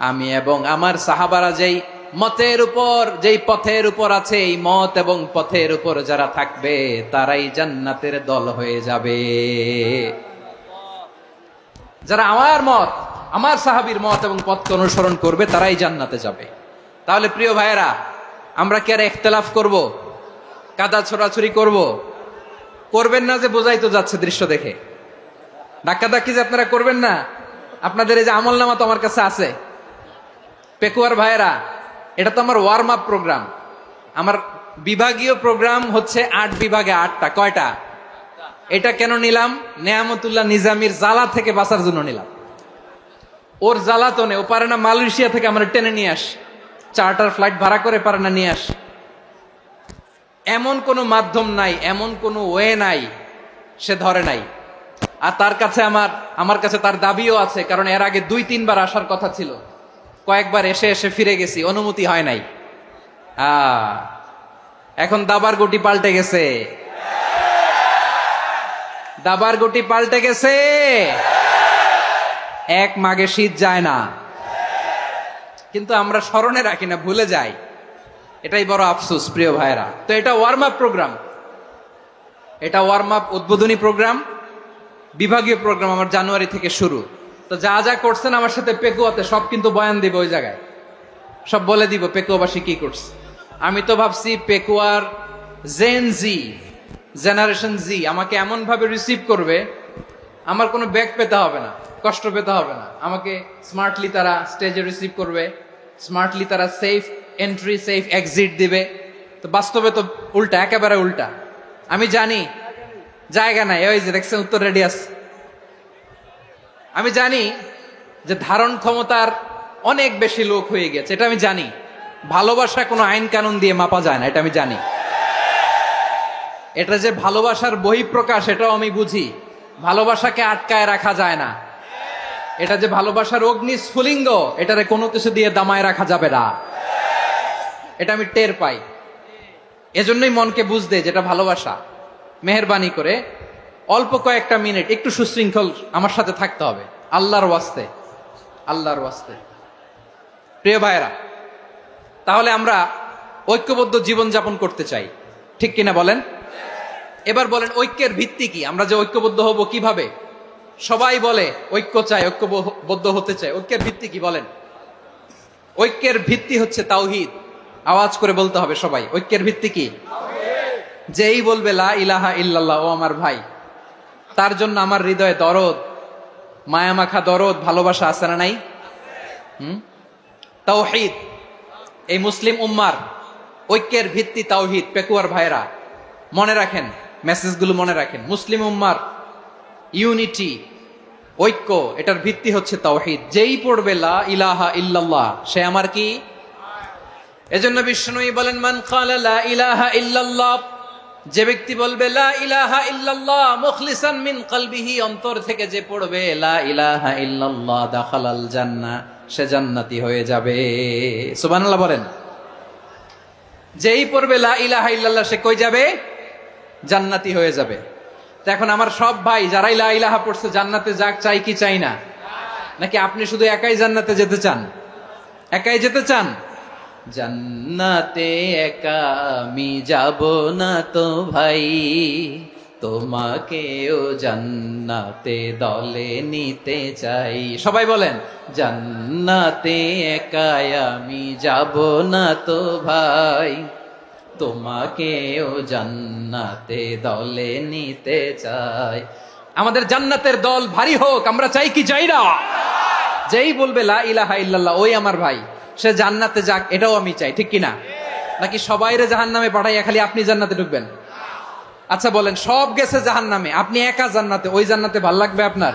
আমি এবং আমার সাহাবারা যেই মতের উপর, যেই পথের উপর আছে, এই মত এবং পথের উপর যারা থাকবে তারাই জান্নাতের দল হয়ে যাবে। যারা আমার মত, আমার সাহাবীর মত এবং পথকে অনুসরণ করবে তারাই জান্নাতে যাবে। তাহলে প্রিয় ভাইয়েরা, আমরা কি আর ইখতিলাফ করব? কাদা ছোড়াছুরি করব? করবেন না যে বোঝাই তো যাচ্ছে দৃশ্য দেখে। ধাক্কাধাক্কি যে আপনারা করবেন না। আপনাদের এই যে আমলনামা তো আমার কাছে আছে। পেকুয়ার ভাইয়েরা, এটা তো আমার ওয়ার্ম আপ প্রোগ্রাম। আমার বিভাগীয় প্রোগ্রাম হচ্ছে 8 বিভাগে 8টা। কয়টা? এটা কেন নিলাম? নেয়ামতুল্লাহ নিজামীর জ্বালা থেকে বাঁচার জন্য নিলাম। ওর জ্বালাতনে ও পারে না মালয়েশিয়া থেকে আমার টেনে নিয়ে আস, চার্টার ফ্লাইট ভাড়া করে পারে না নিয়ে আস। এমন কোনো মাধ্যম নাই, এমন কোনো ওয়ে নাই সে ধরে নাই। আর তার কাছে আমার কাছে তার দাবিও আছে, কারণ এর আগে 2-3 বার আসার কথা ছিল। কয়েকবার এসে এসে ফিরে গেছি, অনুমতি হয় নাই। এখন দাবার গুটি পাল্টে গেছে, দাবার গুটি পাল্টে গেছে। এক মাঘে শীত যায় না, কিন্তু আমরা স্মরণে রাখি না, ভুলে যাই। এটাই বড় আফসোস প্রিয় ভাইরা। তো এটা ওয়ার্ম আপ প্রোগ্রাম, এটা ওয়ার্ম আপ উদ্বোধনী প্রোগ্রাম, বিভাগীয় প্রোগ্রাম আমার জানুয়ারি থেকে শুরু। তো যা যা করছেন আমার সাথে পেকুয়াতে সব কিন্তু বয়ান দিব, ওই জায়গায় সব বলে দিব পেকুয়াবাসী কি করছে। আমি তো ভাবছি পেকুয়ার জেনারেশন জি আমাকে এমন ভাবে রিসিভ করবে, আমার কোনো ব্যাক পেতে হবে না, কষ্ট পেতে হবে না। আমাকে স্মার্টলি তারা স্টেজে রিসিভ করবে, স্মার্টলি তারা সেফ এন্ট্রি সেফ এক্সিট দিবে। তো বাস্তবে তো উল্টা, একেবারে উল্টা। আমি জানি জায়গা নাই, ওই যে দেখছেন উত্তর রেডি আছে। আমি জানি যে ধারণ ক্ষমতার অনেক বেশি লোক হয়ে গেছে, এটা আমি জানি। ভালোবাসা কোনো আইন কানুন দিয়ে মাপা যায় না, এটা আমি জানি। এটা যে ভালোবাসার বহিঃপ্রকাশ এটাও আমি বুঝি। ভালোবাসাকে আটকায় রাখা যায় না। এটা যে ভালোবাসার অগ্নি স্ফুলিঙ্গ, এটারে কোনো কিছু দিয়ে দামায় রাখা যাবে না, এটা আমি টের পাই। এজন্যই মনকে বুঝতে যেটা ভালোবাসা। মেহেরবানি করে অল্প কয়েকটা মিনিট একটু সুশৃঙ্খল আমার সাথে থাকতে হবে, আল্লাহর ওয়াস্তে, আল্লাহর ওয়াস্তে। প্রিয় ভাইরা, তাহলে আমরা ঐক্যবদ্ধ জীবনযাপন করতে চাই, ঠিক কিনা বলেন? এবার বলেন ঐক্যের ভিত্তি কি? আমরা যে ঐক্যবদ্ধ হব কিভাবে? সবাই বলে ঐক্য চাই, ঐক্যবদ্ধ হতে চাই। ঐক্যের ভিত্তি কি বলেন? ঐক্যের ভিত্তি হচ্ছে তাওহীদ। আওয়াজ করে বলতে হবে সবাই, ঐক্যের ভিত্তি কি? যেই বলবে লা ইলাহা ইল্লাল্লাহ, ও আমার ভাই, তার জন্য আমার হৃদয়ে দরদ, মায়ামাখা দরদ, ভালোবাসা আছে না নাই? তাওহীদ। এই মুসলিম উম্মার ঐক্যের ভিত্তি তাওহীদ। পেকুয়ার ভাইরা মনে রাখেন, মেসেজগুলো মনে রাখেন। মুসলিম উম্মার ইউনিটি, ঐক্য, এটার ভিত্তি হচ্ছে তাওহীদ। যেই পড়বে লা ইলাহা ইল্লাল্লাহ সে আমার কি? এজন্য বিষ্ণুই বলেন মান ক্বালা লা ইলাহা ইল্লাল্লাহ, যে ব্যক্তি বলবে লা ইলাহা ইল্লাল্লাহ মুখলিসান মিন কলবিহি, অন্তর থেকে যে পড়বে লা ইলাহা ইল্লাল্লাহ, দাখালাল জান্নাহ, সে জান্নাতি হয়ে যাবে। সুবহানাল্লাহ বলেন। যেই পড়বে লা ইলাহা ইল্লাল্লাহ সে কই যাবে? জান্নাতি হয়ে যাবে। তো এখন আমার সব ভাই যারাই লা ইলাহা পড়ছে জান্নাতে যাক, চাই কি চাই না? নাকি আপনি শুধু একাই জান্নাতে যেতে চান? একাই যেতে চান? জান্নাতে একা আমি যাব না তো ভাই, তোমাকেও জান্নাতে দলে নিতে চাই। সবাই বলেন, জান্নাতে একাই আমি যাব না তো ভাই, তোমাকেও জান্নাতে দলে নিতে চাই। আমাদের জান্নাতের দল ভারী হোক, আমরা চাই কি চাই না? যেই বলবে লা ইলাহা ইল্লাল্লাহ ওই আমার ভাই, সে জান্নাতে যাক, এটাও আমি চাই, ঠিক কিনা? নাকি সবাইরে জাহান্নামে পাঠাইয়া খালি আপনি জান্নাতে ঢুকবেন? আচ্ছা বলেন, সব গেছে জাহান্নামে, আপনি একা জান্নাতে, ওই জান্নাতে ভাল লাগবে আপনার?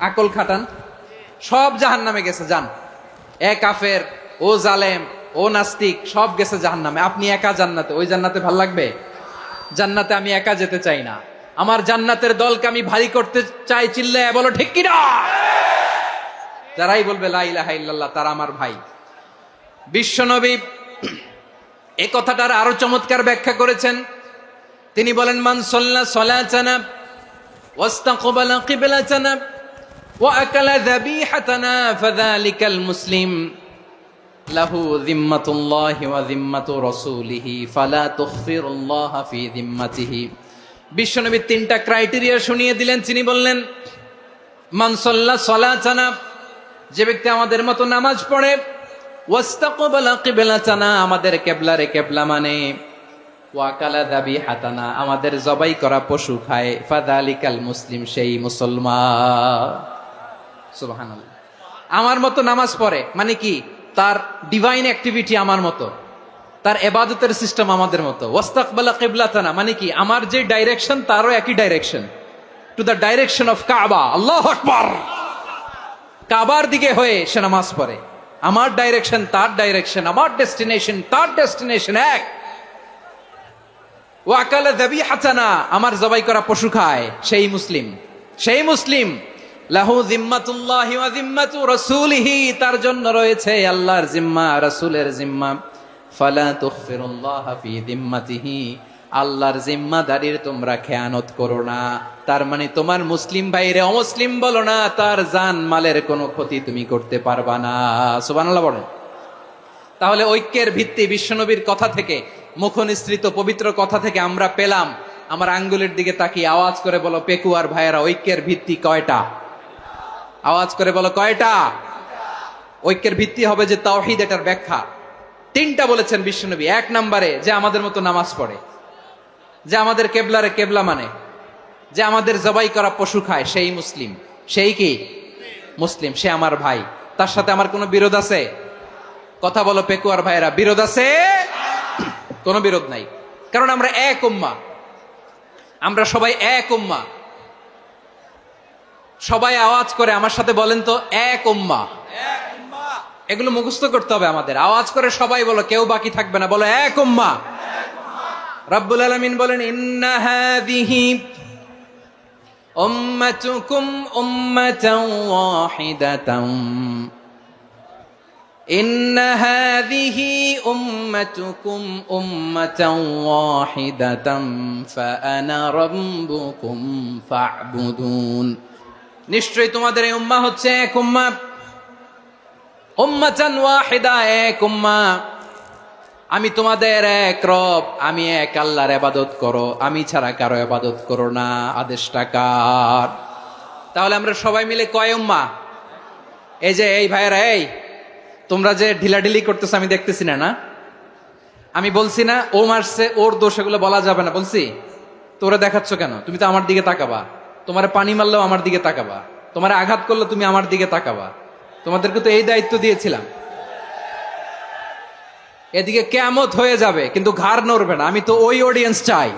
আকল খাটান। সব জাহান্নামে গেছে, যান। এ কাফের, ও জালেম, ও নাস্তিক, সব গেছে জাহান্নামে, আপনি একা জান্নাতে, ওই জান্নাতে ভাল লাগবে? জান্নাতে আমি একা যেতে চাই না, আমার জান্নাতের দলকে আমি ভারী করতে চাই। চিল্লায় বলো ঠিক কিনা? যারাই বলবে লা ইলাহা ইল্লাল্লাহ তারা আমার ভাই। বিশ্বনবী এই কথাটার আরো চমৎকার ব্যাখ্যা করেছেন। তিনি বলেন, মান সাল্লা সালাতানা ওয়াস্তাকবালা কিবলাতানা ওয়া আকালা যাবিহাতানা ফাযালিকাল মুসলিম লাহু যিম্মাতুল্লাহি ওয়া যিম্মাতু রাসূলিহি ফালা তুখফিরুল্লাহা ফি যিম্মাতিহি। বিশ্বনবী তিনটা ক্রাইটেরিয়া শুনিয়ে দিলেন। তিনি বললেন, মান সাল্লা সালাতানা, যে ব্যক্তি আমাদের মতো নামাজ পড়ে, ওয়াস্তাকবালা কিবলাতানা, আমাদের কিবলারে কিবলা মানে, ওয়াকালা যাবিহাতানা, আমাদের জবাই করা পশু খায়, ফাযালিকাল মুসলিম, সেই মুসলমান। সুবহানাল্লাহ। আমার মতো নামাজ পড়ে মানে কি? তার ডিভাইন অ্যাক্টিভিটি আমার মতো, তার ইবাদতের সিস্টেম আমাদের মতো। ওয়াস্তাকবালা কিবলাতানা মানে কি? আমার যে ডাইরেকশন তারও একই direction, to the direction of কাবা। আল্লাহু আকবার। কাবার দিকে হয়ে সে নামাজ পড়ে। আমার ডাইরেকশন তার ডাইরেকশন, আমার ডেস্টিনেশন তার ডেস্টিনেশন এক। ওয়াকালা যাবিহাতানা, আমার জবাই করা পশু খায়, সেই মুসলিম। সেই মুসলিম। লাহু যিম্মাতুল্লাহি ওয়া যিম্মাতু রাসূলিহি, তার জন্য রয়েছে আল্লাহর জিম্মা, রাসূলের জিম্মা। ফালা তুখফিরুল্লাহা ফি যিম্মাতিহি, আল্লাহর জিম্মাদারির তোমরা খেয়ানত করো না। তার মানে তোমার মুসলিম ভাইরে অমুসলিম বলো না, তার জান মালের কোনো ক্ষতি তুমি করতে পারবা না। সুবহানাল্লাহ বলেন। তাহলে ঐক্যের ভিত্তি বিশ্বনবীর কথা থেকে, মুখনিসৃত পবিত্র কথা থেকে আমরা পেলাম। আমার আঙ্গুলের দিকে তাকিয়ে আওয়াজ করে বলো পেকুয়ার ভাইয়েরা, ঐক্যের ভিত্তি কয়টা? আওয়াজ করে বলো কয়টা? ঐক্যের ভিত্তি হবে যে তাওহীদ, এটার ব্যাখ্যা তিনটা বলেছেন বিশ্বনবী। এক নম্বরে, যে আমাদের মতো নামাজ পড়ে, যে আমাদের কেবলারে কেবলা মানে, যে আমাদের জবাই করা পশু খায়, সেই মুসলিম। সেই কি মুসলিম? সে আমার ভাই। তার সাথে আমার কোনো বিরোধ আছে? কথা বলো পেকুয়ার ভাইয়েরা, বিরোধ আছে? কোনো বিরোধ নাই, কারণ আমরা এক উম্মাহ, আমরা সবাই এক উম্মাহ। সবাই আওয়াজ করে আমার সাথে বলেন তো, এক উম্মাহ। এগুলো মুখস্থ করতে হবে আমাদের। আওয়াজ করে সবাই বলো, কেউ বাকি থাকবে না, বলো এক উম্মাহ। রব্বুল আলামিন বলেন, ইন্না হাযিহি উম্মাতুকুম উম্মাতান ওয়াহিদাতান, ইন্না হাযিহি উম্মাতুকুম উম্মাতান ওয়াহিদাতান ফাআনা রাব্বুকুম ফা'বুদুন। নিশ্চয়ই তোমাদের এই উম্মাহ হচ্ছে এক উম্মাহ, উম্মাতান ওয়াহিদা, এক উম্মাহ। আমি তোমাদের এক রব, আমি এক আল্লাহর ইবাদত করো, আমি ছাড়া কারো ইবাদত করো না। আদেশটা কার? তাহলে আমরা সবাই মিলে কয় উম্মাহ? এই যে এই ভাইয়েরা, এই তোমরা যে ঢিলাঢিলি করতেছো আমি দেখতেছি না, না? আমি বলছি না ও মারছে, ওর দোষ, এগুলো বলা যাবে না বলছি? তোরা দেখাচ্ছ কেন? তুমি তো আমার দিকে তাকাবা। তোমার পানি মারলেও আমার দিকে তাকাবা, তোমার আঘাত করলে তুমি আমার দিকে তাকাবা। তোমাদেরকে তো এই দায়িত্ব দিয়েছিলাম। এদিকে কিয়ামত হয়ে যাবে কিন্তু ঘাড় নড়বে না, আমি তো ওই অডিয়েন্স চাই।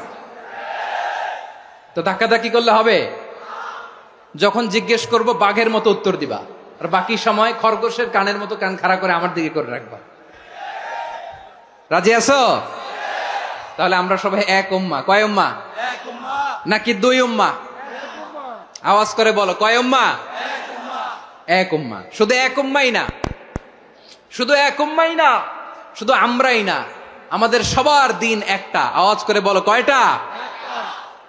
তো ধাক্কাধাক্কি করলে হবে? যখন জিজ্ঞেস করব বাঘের মতো উত্তর দিবা, আর বাকি সময় খরগোশের কানের মতো কান খাড়া করে আমার দিকে করে রাখবা। রাজি আছো? তাহলে আমরা সবাই এক উম্মাহ। কয় উম্মাহ? নাকি দুই উম্মাহ? আওয়াজ করে বলো, কয় উম্মাহ? এক উম্মাহ। শুধু এক উম্মাই না, শুধু এক উম্মাই না, শুধু আমরাই না, আমাদের সবার দিন একটা। আওয়াজ করে বলো কয়টা?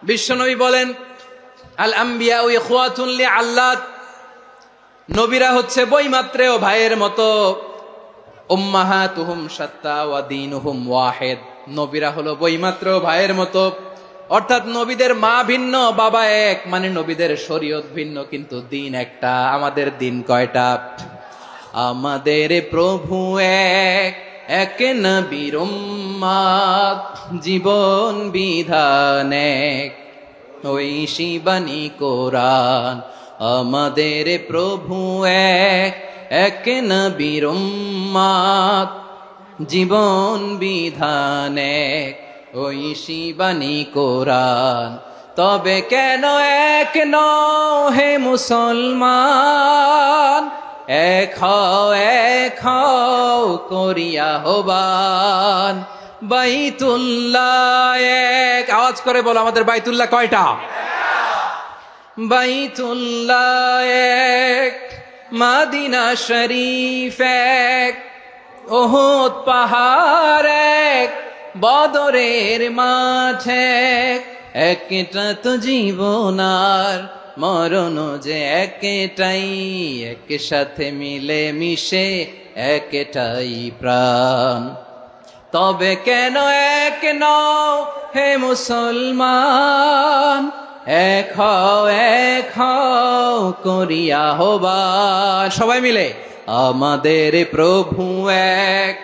বিশ্বনবী বলেন, আল আম্বিয়া ইখওয়াতুন লিআল্লাত, নবীরা হচ্ছে বৈমাত্রেয় ভাইয়ের মতো। উম্মাহাতুহুম শাত্তা ওয়া দীনুহুম ওয়াহিদ, নবীরা হলো বৈমাত্রেয় ভাইয়ের মতো, অর্থাৎ নবীদের মা ভিন্ন, বাবা এক, মানে নবীদের শরীয়ত ভিন্ন, কিন্তু দিন একটা। আমাদের দিন কয়টা? আমাদের প্রভু এক, এক নবীর উম্মত, জীবন বিধান এক, ওই শিবানী কোরআন। আমাদের প্রভু এক, এক নবীর উম্মত, জীবন বিধান এক, ওই শিবানী কোরআন। তবে কেন এক নও হে মুসলমান, এক হও করিয়া হবান। বাইতুল্লাহ এক, আওয়াজ করে বলো আমাদের বাইতুল্লাহ কয়টা? বাইতুল্লাহ এক, মাদিনা শরীফ এক, ওহুদ পাহাড় এক, বদরের মাঠ এক। একটা তো জীবন আর মরণ যে একটাই, এক সাথে মিলে মিশে একটাই প্রাণ। তবে কেন এক নও হে মুসলমান, এক হও করিয়া হবান। সবাই মিলে আমাদের প্রভু এক,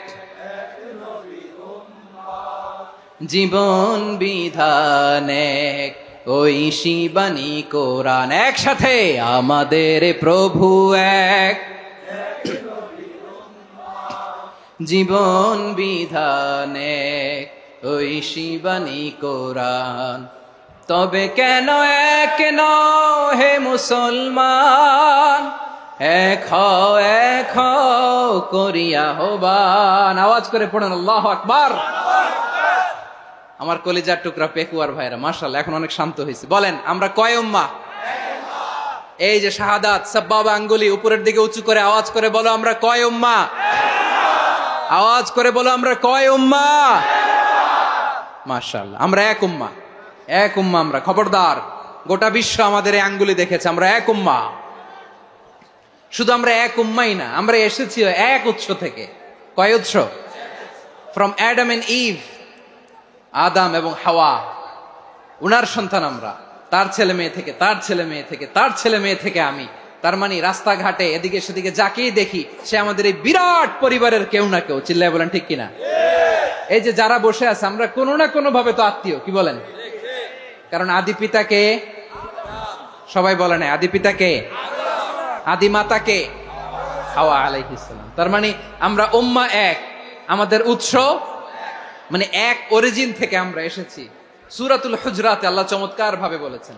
জীবন বিধান এক, ওই শিবানী কোরআন। একসাথে আমাদের প্রভু এক, জীবন বিধান এক, ওই শিবানী কোরআন। তবে কেন এক নও হে মুসলমান, এক হও করিয়া হবান। আওয়াজ করে পড়েন আল্লাহু আকবার। আমার কলিজার টুকরা পেকুয়ার ভাইরা মাশাআল্লাহ এখন অনেক শান্ত হয়েছে। বলেন আমরা কয় উম্মাহ? এই যে শাহাদাত সাব্বাবা আঙ্গুলি উপরের দিকে উঁচু করে আওয়াজ করে বলো আমরা কয় উম্মাহ? আওয়াজ করে বলো আমরা কয় উম্মাহ? মাশাআল্লাহ আমরা এক উম্মাহ, এক উম্মাহ আমরা। খবরদার, গোটা বিশ্ব আমাদের এই আঙ্গুলি দেখেছে, আমরা এক উম্মাহ। শুধু আমরা এক উম্মাই না, আমরা এসেছি এক উৎস থেকে। কয় উৎস? ফ্রম অ্যাডাম এন্ড ইভ, আদাম এবং হাওয়া, উনার সন্তান আমরা। তার ছেলে মেয়ে থেকে, তার ছেলে মেয়ে থেকে, তার ছেলে মেয়ে থেকে আমি। তার মানে রাস্তাঘাটে এদিকে সেদিকে যাকেই দেখি সে আমাদের এই বিরাট পরিবারের কেউ না কেউ। চিল্লায় বলেন ঠিক কিনা? এই যে যারা বসে আছে আমরা কোনো না কোনো ভাবে তো আত্মীয়, কি বলেন? কারণ আদি পিতাকে সবাই বলে না, আদি পিতাকে, আদি মাতাকে হাওয়া আলাইহিস সালাম। তার মানে আমরা উম্মাহ এক, আমাদের উৎস মানে এক অরিজিন থেকে আমরা এসেছি। সূরাতুল হুজরাতে আল্লাহ চমৎকার ভাবে বলেছেন,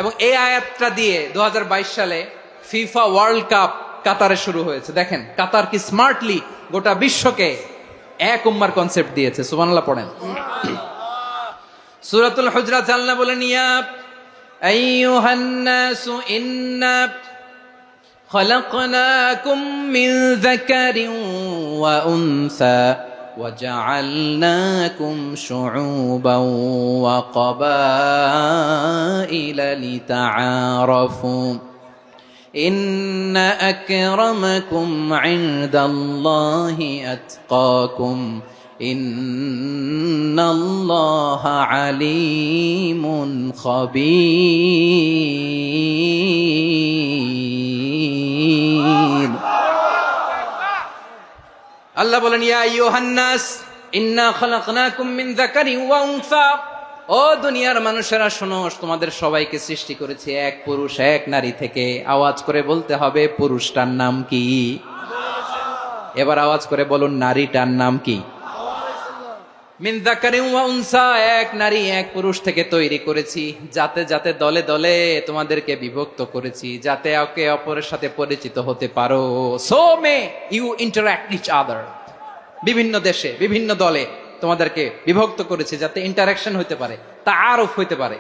এবং এই আয়াতটা দিয়ে 2022 সালে ফিফা ওয়ার্ল্ড কাপ কাতারে শুরু হয়েছে। দেখেন কাতার কি স্মার্টলি গোটা বিশ্বকে এক উম্মার কনসেপ্ট দিয়েছে। সুবহানাল্লাহ পড়েন। সূরাতুল হুজরাত আল্লাহ বলেন, ইয়া আইয়ুহান নাসু ইন্না খলাকনাকুম মিন যাকারিন ওয়া উনসা وجعلناكم شعوبا وقبائل لتعارفوا إن أكرمكم عند الله أتقاكم إن الله عليم خبير। আল্লাহ বলেন, ইয়া আইয়ুহান নাস ইন্না খালাকনাকুম মিন যাকারিন ওয়া উনসা, ও দুনিয়ার মানুষেরা শোনো, তোমাদের সবাইকে সৃষ্টি করেছি এক পুরুষ এক নারী থেকে। আওয়াজ করে বলতে হবে পুরুষটার নাম কি? এবার আওয়াজ করে বলুন নারীটার নাম কি? মিন যাকারিন ওয়া উনসা, এক নারী এক পুরুষ থেকে তৈরি করেছি। যাতে যাতে দলে দলে তোমাদেরকে বিভক্ত করেছি, যাতে একে অপরের সাথে পরিচিত হতে পারো। So may you interact each other. বিভিন্ন দেশে বিভিন্ন দলে তোমাদেরকে বিভক্ত করেছি যাতে ইন্টারাকশন হতে পারে, তাআরুফ হইতে পারে।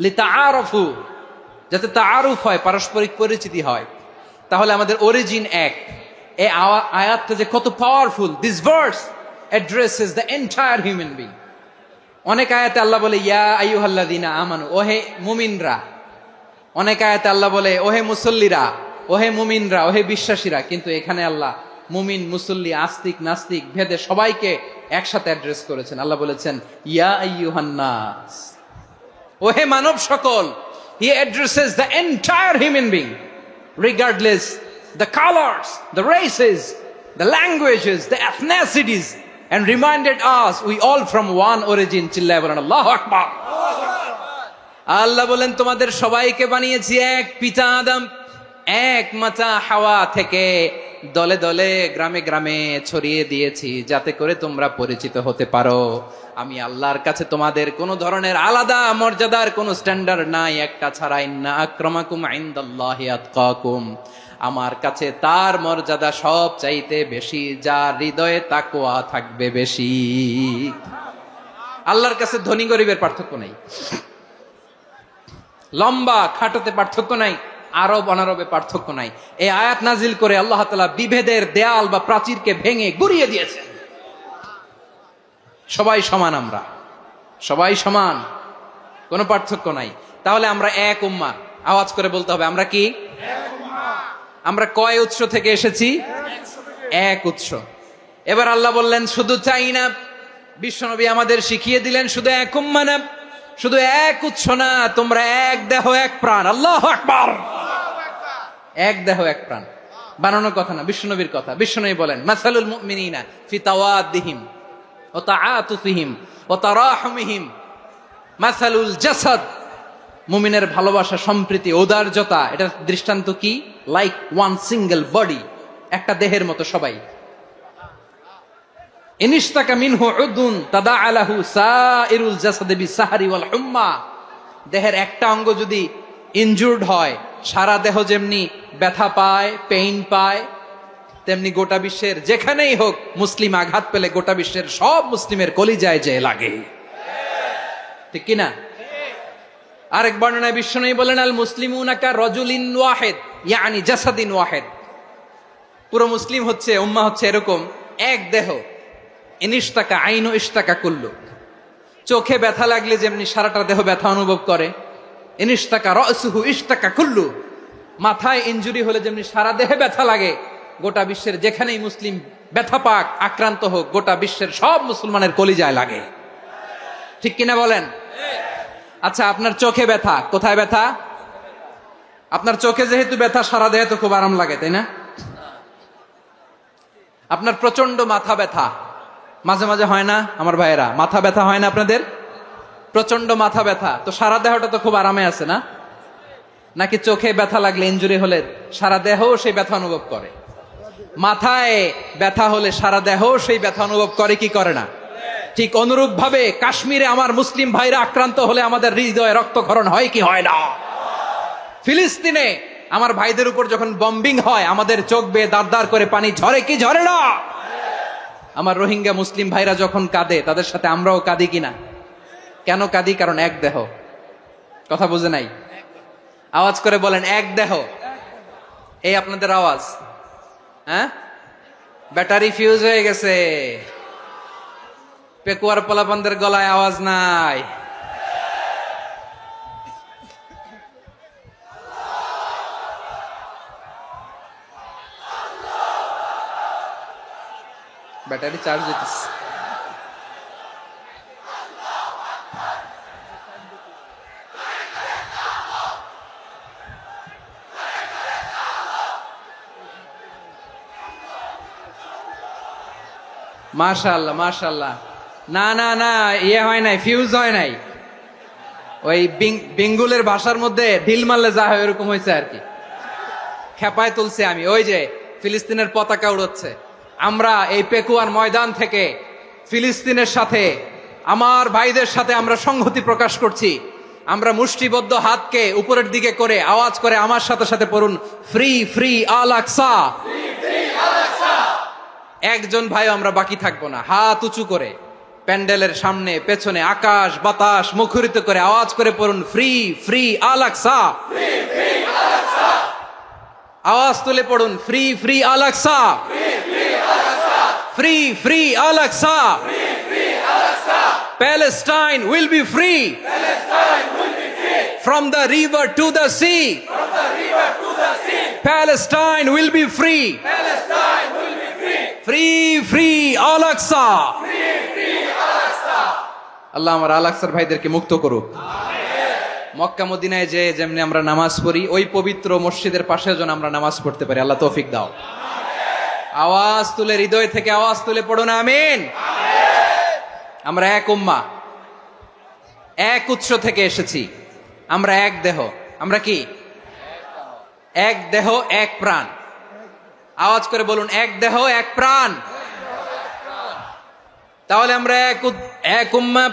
লিতাআরফু, যাতে তাআরুফ হয়, পারস্পরিক পরিচিতি হয়। তাহলে আমাদের অরিজিন এক। এই আয়াতটা যে কত powerful! This verse addresses the entire human being. অনেক আয়াতে আল্লাহ বলে ইয়া আইয়ুহাল্লাযীনা আমানু, ওহে মুমিনরা। অনেক আয়াতে আল্লাহ বলে ওহে মুসল্লিরা, ওহে মুমিনরা, ওহে বিশ্বাসীরা। কিন্তু এখানে আল্লাহ মুমিন মুসল্লি আস্তিক নাস্তিক ভেদে সবাইকে একসাথে অ্যাড্রেস করেছেন। আল্লাহ বলেছেন ইয়া আইয়ুহান নাস, ওহে মানব সকল, he addresses the entire human being regardless the colors, the races, the languages, the ethnicities, and reminded us we all from one origin. চিল্লায় বলেন আল্লাহু আকবার। আল্লাহ বলেন তোমাদের সবাইকে বানিয়েছি এক পিতা আদম, এক মাতা হাওয়া থেকে, দলে দলে গ্রামে গ্রামে ছড়িয়ে দিয়েছি যাতে করে তোমরা পরিচিত হতে পারো। আমি আল্লাহর কাছে তোমাদের কোনো ধরনের আলাদা মর্যাদার কোনো স্ট্যান্ডার্ড নাই একটা ছাড়া। ইন্না আক্রামাকুম ইনদাল্লাহি আতকাকুম, আমার কাছে তার মর্যাদা সব চাইতে বেশি যার হৃদয়ে তাকওয়া থাকবে বেশি। আল্লাহর কাছে ধনী গরিবের পার্থক্য নাই, লম্বা খাটোতে পার্থক্য নাই, আরব অনারবে পার্থক্য নাই। এই আয়াত নাজিল করে আল্লাহ তাআলা বিভেদের দেয়াল বা প্রাচীরকে ভেঙে গুড়িয়ে দিয়েছেন। সবাই সমান, আমরা সবাই সমান, কোনো পার্থক্য নাই। তাহলে আমরা এক উম্মাহ, আওয়াজ করে বলতে হবে আমরা কি? আমরা কয় উৎস থেকে এসেছি? এক উৎস। এবার আল্লাহ বললেন শুধু চাই না, বিশ্বনবী আমাদের শিখিয়ে দিলেন শুধু এক উম্মাহ না, শুধু এক উৎস না, তোমরা এক দেহ এক প্রাণ। আল্লাহু আকবার। এক দেহ এক প্রাণ বানানোর কথা না, বিশ্বনবীর কথা। বিশ্বনবী বলেন মাসালুল মুমিনিনা ফি তাওয়াদ্দিহিম ওয়া তাআতুফিহিম ওয়া তারাহুমিহিম মাসালুল জাসাদ, মুমিনের ভালোবাসা, সম্প্রীতি, ঔদার্যতা, এটার দৃষ্টান্ত কি? লাইক ওয়ান সিঙ্গেল বডি, একটা দেহের মতো সবাই। ইনিশতাকা মিনহু উদুন তাদাআলাহু সাইরুল জাসাদি বিসাহরি ওয়াল হুম্মা, দেহের একটা অঙ্গ যদি ইনজুর্ড হয় সারা দেহ যেমনি ব্যথা পায়, পেইন পায়, তেমনি গোটা বিশ্বের যেখানেই হোক মুসলিম আঘাত পেলে গোটা বিশ্বের সব মুসলিমের কলিজায় যে লাগে, ঠিক কিনা? আরেক বর্ণনায় বিশ্বনবী বলেন আল মুসলিমুনা কা রাজুলিন ওয়াহিদ ইয়ানি জাসাদিন ওয়াহিদ, পুরো মুসলিম হচ্ছে, উম্মাহ হচ্ছে এরকম এক দেহ। ইনিশতাকা আইনু ইশতাকা কুল্লু, চোখে ব্যথা লাগলে যেমনি সারাটা দেহ ব্যথা অনুভব করে, ইনিশতাকা রাসুহু ইশতাকা কুল্লু, মাথায় ইনজুরি হলে যেমনি সারা দেহে ব্যথা লাগে, গোটা বিশ্বের যেখানেই মুসলিম ব্যথা পাক, আক্রান্ত হোক, গোটা বিশ্বের সব মুসলমানের কলিজায় লাগে, ঠিক কিনা বলেন? আচ্ছা, আপনার চোখে ব্যথা, কোথায় ব্যথা? আপনার চোখে যেহেতু ব্যথা, সারা দেহে তো খুব আরাম লাগে, তাই না? আপনার প্রচন্ড মাথা ব্যথা মাঝে মাঝে হয় না আমার ভাইয়েরা? মাথা ব্যথা হয় না আপনাদের? প্রচন্ড মাথা ব্যথা, তো সারা দেহটা তো খুব আরামে আছে না? নাকি চোখে ব্যথা লাগলে, ইনজুরি হলে সারা দেহ সেই ব্যথা অনুভব করে? মাথায় ব্যথা হলে সারা দেহ সেই ব্যথা অনুভব করে কি করে না? ঠিক অনুরূপ ভাবে কাশ্মীরে আমার মুসলিম ভাইরা আক্রান্ত হলে আমাদের হৃদয়ে রক্তক্ষরণ হয় কি হয় না? ফিলিস্তিনে আমার ভাইদের উপর যখন বম্বিং হয় আমাদের চোখ বেয়ে দাঁড় দাঁড় করে পানি ঝরে কি ঝরে না? আমার রোহিঙ্গা মুসলিম ভাইরা যখন কাঁদে তাদের সাথে আমরাও কাঁদি কিনা? কেন কাঁদি? কারণ এক দেহ। কথা বুঝে নাই? আওয়াজ করে বলেন এক দেহ। এই আপনাদের আওয়াজ, হ্যাঁ? ব্যাটারি ফিউজ হয়ে গেছে, পেকুয়ার পোলাপানদের গলায় আওয়াজ নাই। ব্যাটারি চার্জ হইতেছে। মাশাআল্লাহ মাশাআল্লাহ। না না না, ইয়ে হয় নাই, ফিউজ হয় নাই। ওই বেঙ্গুলের ভাষার মধ্যে ঢিল মারলে যা হয় এরকম হয়েছে আর কি। খেপায় তুলছে আমি। ওই যে ফিলিস্তিনের পতাকা উড়াচ্ছে, আমরা এই পেকুয়ার ময়দান থেকে ফিলিস্তিনের সাথে, আমার ভাইদের সাথে আমরা সংহতি প্রকাশ করছি। আমরা মুষ্টিবদ্ধ হাতকে উপরের দিকে করে আওয়াজ করে আমার সাথে সাথে পড়ুন, ফ্রি ফ্রি আল আকসা। একজন ভাই আমরা বাকি থাকবো না। হাত উঁচু করে প্যান্ডেলের সামনে পেছনে আকাশ বাতাস মুখরিত করে আওয়াজ করে পড়ুন, ফ্রি ফ্রি আল আকসা। আওয়াজ তুলে পড়ুন, free free Al Aqsa, free free Al Aqsa. Palestine will be free from the river to the sea. Palestine will be free. Free free Al Aqsa. আল্লাহ আমার আল আকসার ভাইদেরকে মুক্ত করুক। মক্কা মদিনায় যে যেমনি আমরা নামাজ পড়ি, ওই পবিত্র মসজিদের পাশে যেন আমরা নামাজ পড়তে পারি। আল্লাহ তৌফিক দাও। আওয়াজ তুলে, হৃদয় থেকে আওয়াজ তুলে পড়ো না আমিন। আমরা এক উম্মাহ, এক উৎস থেকে এসেছি। আমরা এক দেহ। আমরা কি? এক দেহ এক প্রাণ। আওয়াজ করে বলুন, এক দেহ এক প্রাণ। তাহলে আমরা এক উম্মাহ,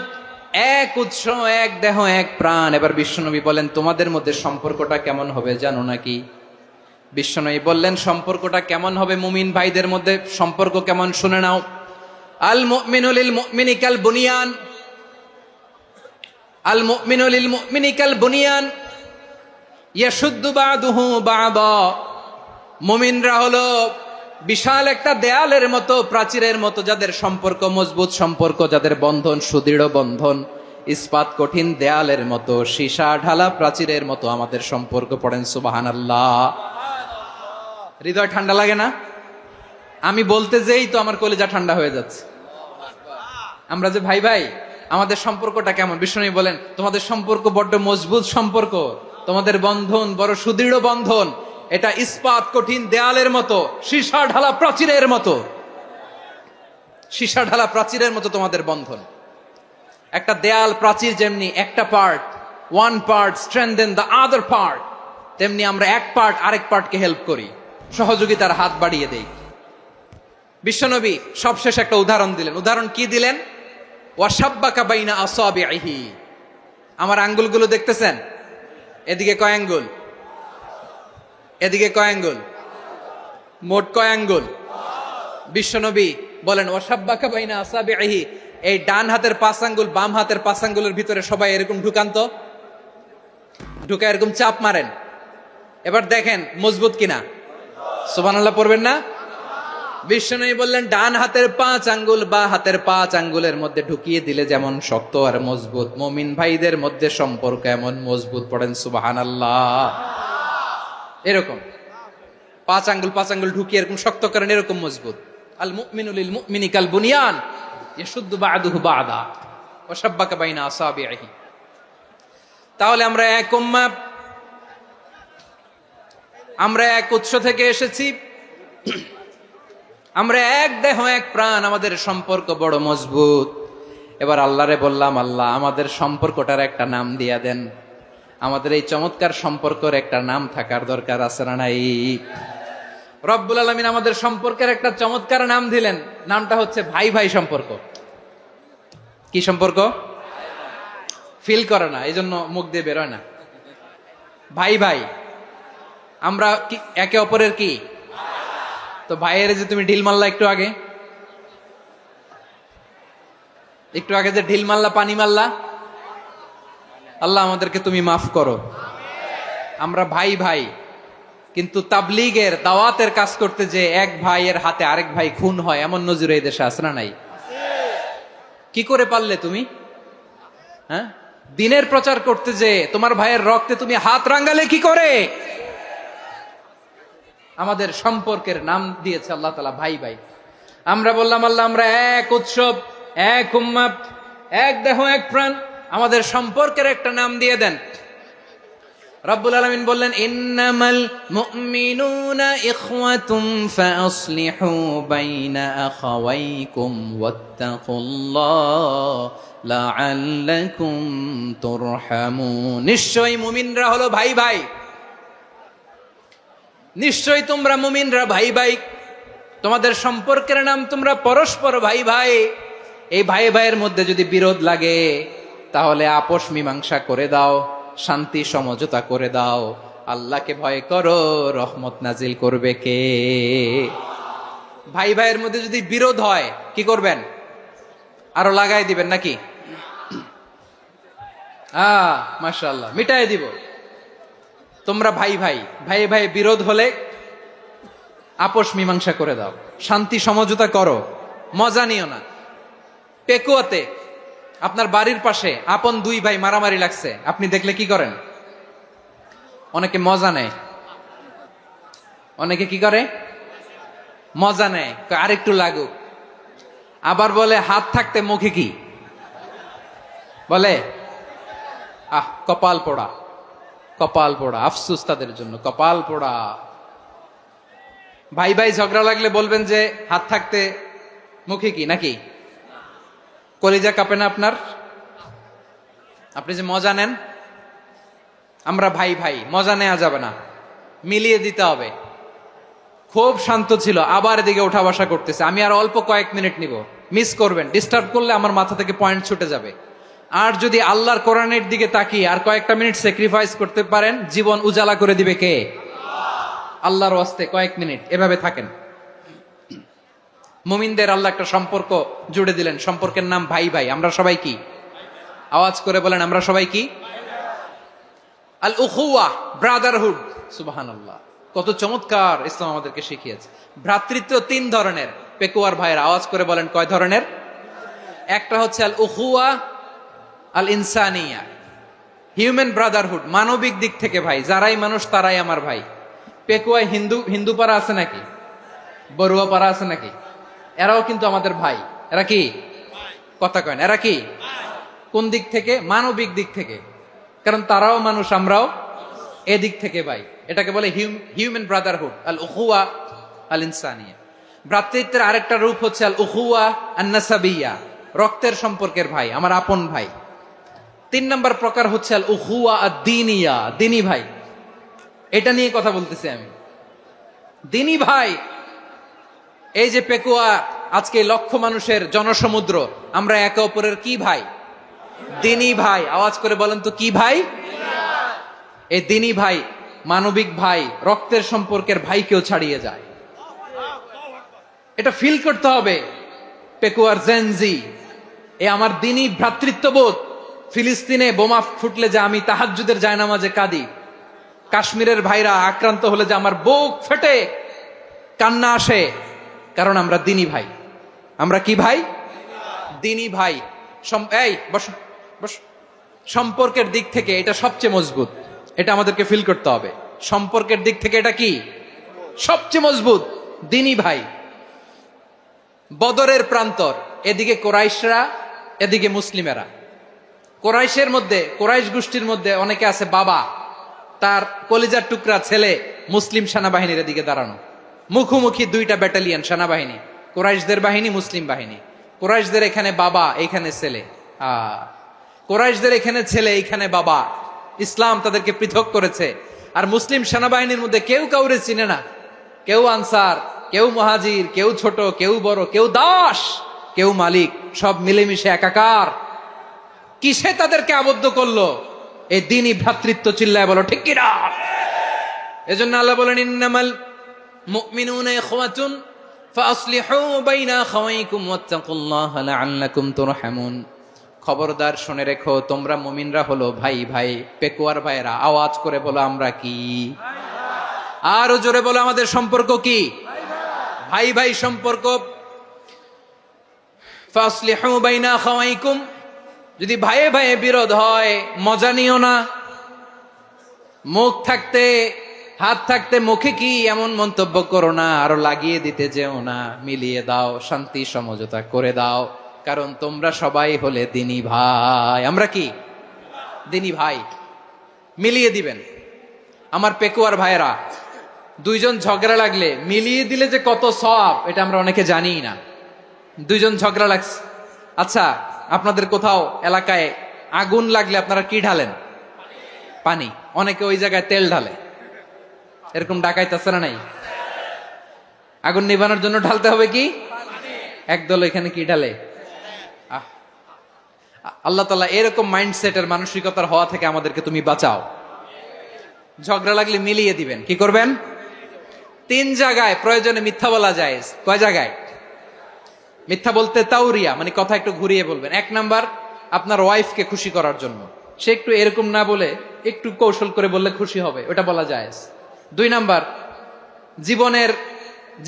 এক উৎস, এক দেহ এক প্রাণ। এবার বিশ্বনবী বলেন, তোমাদের মধ্যে সম্পর্কটা কেমন হবে জানো নাকি? বিশ্বনবী বললেন, সম্পর্কটা কেমন হবে? মুমিন ভাইদের মধ্যে সম্পর্ক কেমন শুনে নাও। আল মুমিনু লিল মুমিনি কাল বুনিয়ান, আল মুমিনু লিল মুমিনি কাল বুনিয়ান ইয়াশুদ্দু বাদুহু বাদা। মুমিনরা হলো বিশাল একটা দেয়ালের মতো, প্রাচীরের মতো, যাদের সম্পর্ক মজবুত সম্পর্ক, যাদের বন্ধন সুদৃঢ় বন্ধন, ইস্পাত কঠিন দেয়ালের মতো, সীসা ঢালা প্রাচীরের মতো আমাদের সম্পর্ক। পড়েন সুবহানাল্লাহ। হৃদয় ঠান্ডা লাগে না? আমি বলতে যেই তো আমার কলিজা ঠান্ডা হয়ে যাচ্ছে। আমরা যে ভাই ভাই, আমাদের সম্পর্কটা কেমন? বিষ্ণু বলেন, তোমাদের সম্পর্ক বড্ড মজবুত সম্পর্ক, তোমাদের বন্ধন বড় সুদৃঢ় বন্ধন, এটা ইস্পাত কঠিন দেয়ালের মতো, সীসা ঢালা প্রাচীরের মতো, সীসা ঢালা প্রাচীরের মতো তোমাদের বন্ধন। একটা দেয়াল প্রাচীর যেমনি একটা part, one part strengthen the other part, তেমনি আমরা এক পার্ট আরেক পার্টকে হেল্প করি, সহযোগিতার হাত বাড়িয়ে দেই। বিশ্বনবী সবশেষ একটা উদাহরণ দিলেন। উদাহরণ কি দিলেন? ওয়াসাব্বাকা বাইনা আসাবিহি। আমার আঙ্গুলগুলো দেখতেছেন? এদিকে কয় আঙ্গুল? এদিকে কয় আঙ্গুল? মোট কয় আঙ্গুল? বিশ্বনবী বলেন, ওয়াসাব্বাকা বাইনা আসাবিহি। এই ডান হাতের 5 আঙ্গুল বাম হাতের 5 আঙ্গুলের ভিতরে সবাই এরকম ঢুকান তো, ঢুকা এরকম চাপ মারেন। এবার দেখেন মজবুত কিনা। সুবহানাল্লাহ পড়বেন না? বিশ্বনবী বললেন, ডান হাতের 5 আঙ্গুল বা হাতের 5 আঙ্গুলের মধ্যে ঢুকিয়ে দিলে যেমন শক্ত আর মজবুত, মুমিন ভাইদের মধ্যে সম্পর্ক এমন মজবুত। পড়েন সুবহানাল্লাহ। এরকম 5 আঙ্গুল ঢুকিয়ে এরকম শক্ত করেন, এরকম মজবুত। আল মুমিনু লিল মুমিনি কাল বুনিয়ান ইয়াশুদ্দু বা'দুহু বা'দা ওয়া শাব্বাকা বাইনা আসাবিহি। তাহলে আমরা এক উম্মাহ, আমরা এক উৎস থেকে এসেছি, আমরা এক দেহ এক প্রাণ, আমাদের সম্পর্ক বড় মজবুত। এবার আল্লাহরে বললাম, আল্লাহ আমাদের সম্পর্কটার একটা নাম দিয়া দেন। আমাদের এই চমৎকার সম্পর্কের একটা নাম থাকার দরকার আছে না নাই? রব্বুল আলামিন আমাদের সম্পর্কের একটা চমৎকার নাম দিলেন। নামটা হচ্ছে ভাই ভাই সম্পর্ক। কি সম্পর্ক? ফিল করে না, এই জন্য মুখ দিয়ে বেরোয় না। ভাই ভাই, আমরা একে অপরের কি? তো ভাইয়ের যে তুমি ঢিল মারলা একটু আগে, যে ঢিল মারলা, পানি মারলা, আল্লাহ আমাদেরকে তুমি মাফ করো। আমরা ভাই ভাই, কিন্তু তাবলীগের দাওয়াতের কাজ করতে যে এক ভাইয়ের হাতে আরেক ভাই খুন হয়, এমন নজির এই দেশে আছে না নাই? কি করে পারলে তুমি? হ্যাঁ, দিনের প্রচার করতে যে তোমার ভাইয়ের রক্তে তুমি হাত রাঙ্গালে কি করে? আমাদের সম্পর্কের নাম দিয়েছে আল্লাহ তাআলা ভাই ভাই। আমরা বললাম, আল্লাহ আমরা এক উৎসব, এক উম্মাহ, এক দেহ এক প্রাণ, আমাদের সম্পর্কের একটা নাম দিয়ে দেন। রব্বুল আলামিন বললেন, ইন্নামাল মুমিনুনা ইখওয়াতুম ফাসলিহু বাইনা আখাওয়াইকুম ওয়াত্তাকুল্লাহ লাআল্লাকুম তুরহামুন। নিশ্চয়ই মুমিনরা হলো ভাই ভাই, নিশ্চয়ই তোমরা মুমিনরা ভাই ভাই, তোমাদের সম্পর্কের নাম তোমরা পরস্পর ভাই ভাই। এই ভাই ভাইয়ের মধ্যে যদি বিরোধ লাগে তাহলে আপোষ মীমাংসা করে দাও, শান্তি সমঝোতা করে দাও। আল্লাহকে ভয় করো, রহমত নাজিল করবে কে? ভাই ভাইয়ের মধ্যে যদি বিরোধ হয় কি করবেন? আরো লাগাই দিবেন নাকি? মাশাআল্লাহ, মিটাই দিব। তোমরা ভাই ভাই, ভাই ভাই বিরোধ হলে আপোষ মীমাংসা করে দাও, শান্তি সমঝোতা করো, মজা নিও না। পেকুয়াতে আপনার বাড়ির পাশে আপন 2 ভাই মারামারি লাগছে, আপনি দেখলে কি করেন? অনেকে মজা নেয়। অনেকে কি করে? মজা নেয়, আরেকটু লাগুক। আবার বলে হাত থাকতে মুখে কি বলে? কপাল পোড়া, কপাল পোড়া, আফসুস তাদের জন্য, কপাল পোড়া। ভাই ভাই ঝগড়া লাগলে বলবেন যে হাত থাকতে মুখে কি নাকি? কলিজা কাঁপে না আপনার? আপনি যে মজা নেন, আমরা ভাই ভাই, মজা নেওয়া যাবে না, মিলিয়ে দিতে হবে। খুব শান্ত ছিল, আবার এদিকে ওঠা বসা করতেছে, আমি আর অল্প কয়েক মিনিট নিব, মিস করবেন, ডিস্টার্ব করলে আমার মাথা থেকে পয়েন্ট ছুটে যাবে। আর যদি আল্লাহর কোরআনের দিকে তাকিয়ে আর কয়েকটা মিনিট স্যাক্রিফাইস করতে পারেন, জীবন উজালা করে দিবে কে? আল্লাহর ওয়াস্তে কয়েক মিনিট এভাবে থাকেন। মুমিনদের আল্লাহ একটা সম্পর্ক জুড়ে দিলেন, সম্পর্কের নাম ভাই ভাই। আমরা সবাই কি? আওয়াজ করে বলেন, আমরা সবাই কি? আল উখুয়া, ব্রাদারহুড। সুবহানাল্লাহ, কত চমৎকার ইসলাম আমাদেরকে শিখিয়েছে। ভ্রাতৃত্ব তিন ধরনের। পেকুয়ার ভাইয়ের আওয়াজ করে বলেন, কয় ধরনের? একটা হচ্ছে আল উখুয়া আল ইনসানিয়া, হিউম্যান ব্রাদারহুড, মানবিক দিক থেকে ভাই, যারাই মানুষ তারাই আমার ভাই। পেকুয়ায় হিন্দু পাড়া আছে নাকি? বড়ুয়া পাড়া আছে নাকি? এরাও কিন্তু আমাদের ভাই। এরা কি? কথা কয় না, এরা কি? কোন দিক থেকে? মানবিক দিক থেকে, কারণ তারাও মানুষ, আমরাও এদিক থেকে ভাই। এটাকে বলে হিউম্যান ব্রাদারহুড, আল উখুয়া আল ইনসানিয়া। ভ্রাতৃত্বের আরেকটা রূপ হচ্ছে আল উখুয়া আন নাসাবিয়া, রক্তের সম্পর্কের ভাই, আমার আপন ভাই। তিন নম্বর প্রকার হচ্ছে আল উখুয়া আদ দীনিয়া, দিনী ভাই। এটা নিয়ে কথা বলতেছি আমি, দিনী ভাই। এই যে পেকুয়া, আজকে লক্ষ মানুষের জনসমুদ্র, আমরা একে অপরের কি ভাই? দিনী ভাই। আওয়াজ করে বলেন তো, কি ভাই? এই দিনী ভাই, মানবিক ভাই, রক্তের সম্পর্কের ভাইকেও ছাড়িয়ে যায়। এটা ফিল করতে হবে। পেকুয়ার জেনজি, এ আমার দিনী ভ্রাতৃত্ববোধ। ফিলিস্তিনে বোমা ফুটলে যে আমি তাহাজ্জুদের জায়নামাজে কাঁদি, কাশ্মীরের ভাইরা আক্রান্ত হলে যে আমার বুক ফেটে কান্না আসে, কারণ আমরা দিনী ভাই। আমরা কি ভাই? দিনী ভাই। এই বসো বসো। সম্পর্কের দিক থেকে এটা সবচেয়ে মজবুত, এটা আমাদেরকে ফিল করতে হবে। সম্পর্কের দিক থেকে এটা কি? সবচেয়ে মজবুত, দিনী ভাই। বদরের প্রান্তর, এদিকে কোরাইশরা, এদিকে মুসলিমেরা। কোরাইশের মধ্যে, কোরাইশ গোষ্ঠীর মধ্যে অনেকে আছে বাবা, তার কলিজার টুকরা ছেলে মুসলিম সেনাবাহিনীর এদিকে দাঁড়ানো, মুখোমুখি দুইটা ব্যাটালিয়ন সেনাবাহিনী, কোরাইশদের বাহিনী, মুসলিম বাহিনী। কোরাইশদের এখানে বাবা, এইখানে ছেলে। কোরাইশদের এখানে ছেলে, এইখানে বাবা। ইসলাম তাদেরকে পৃথক করেছে। আর মুসলিম সেনাবাহিনীর মধ্যে কেউ কাউরে চিনে না, কেউ আনসার, কেউ মুহাজির, কেউ ছোট, কেউ বড়, কেউ দাস, কেউ মালিক, সব মিলেমিশে একাকার। কিসে তাদেরকে আবদ্ধ করলো? এই দিনই ভ্রাতৃত্ব। চিল্লায় বলো ঠিক কিনা? এজন্য আল্লাহ বলেন, ইন্নামাল মুমিনুনা ইখওয়াতুন ফাসলিহু বাইনা আখাওয়াইকুম ওয়াত্তাকুল্লাহা লাআল্লাকুম তুরহামুন। খবরদার শুনে রেখো, তোমরা মুমিনরা হলো ভাই ভাই। পেকুয়ার ভাইরা আওয়াজ করে বলো, আমরা কি? আরো জোরে বলো, আমাদের সম্পর্ক কি? ভাই ভাই সম্পর্ক। ফাসলিহু বাইনা আখাওয়াইকুম, যদি ভাইয়ে ভাইয়ে বিরোধ হয় মজা নিও না। মুখ থাকতে, হাত থাকতে মুখে কি এমন মন্তব্য করো না, আরো লাগিয়ে দিতে যেও না। মিলিয়ে দাও, শান্তি সমঝোতা করে দাও, কারণ তোমরা সবাই হলে দিনী ভাই। আমরা কি? দিনী ভাই। মিলিয়ে দিবেন। আমার পেকুয়ার ভাইয়েরা, দুইজন ঝগড়া লাগলে মিলিয়ে দিলে যে কত সওয়াব, এটা আমরা অনেকে জানি না। দুইজন ঝগড়া লাগছে, আচ্ছা আপনাদের কোথাও এলাকায় আগুন লাগলে আপনারা কি ঢালেন? পানি। অনেকে ওই জায়গায় তেল ঢালে, এরকম ডাকাইতে আছে না নাই? আগুন নিভানোর জন্য ঢালতে হবে কি? একদল এখানে কি ঢালে? আল্লাহ তাআলা এরকম মাইন্ডসেটের, মানসিকতার হওয়া থেকে আমাদেরকে তুমি বাঁচাও। ঝগড়া লাগলে মিলিয়ে দিবেন। কি করবেন? তিন জায়গায় প্রয়োজনে মিথ্যা বলা যায়। কয় জায়গায় মিথ্যা বলতে? তাওরিয়া, মানে কথা একটু ঘুরিয়ে বলবেন। এক নাম্বার, আপনার ওয়াইফকে খুশি করার জন্য, সে একটু এরকম না বলে একটু কৌশল করে বললে খুশি হবে, ওটা বলা যায়। দুই নাম্বার,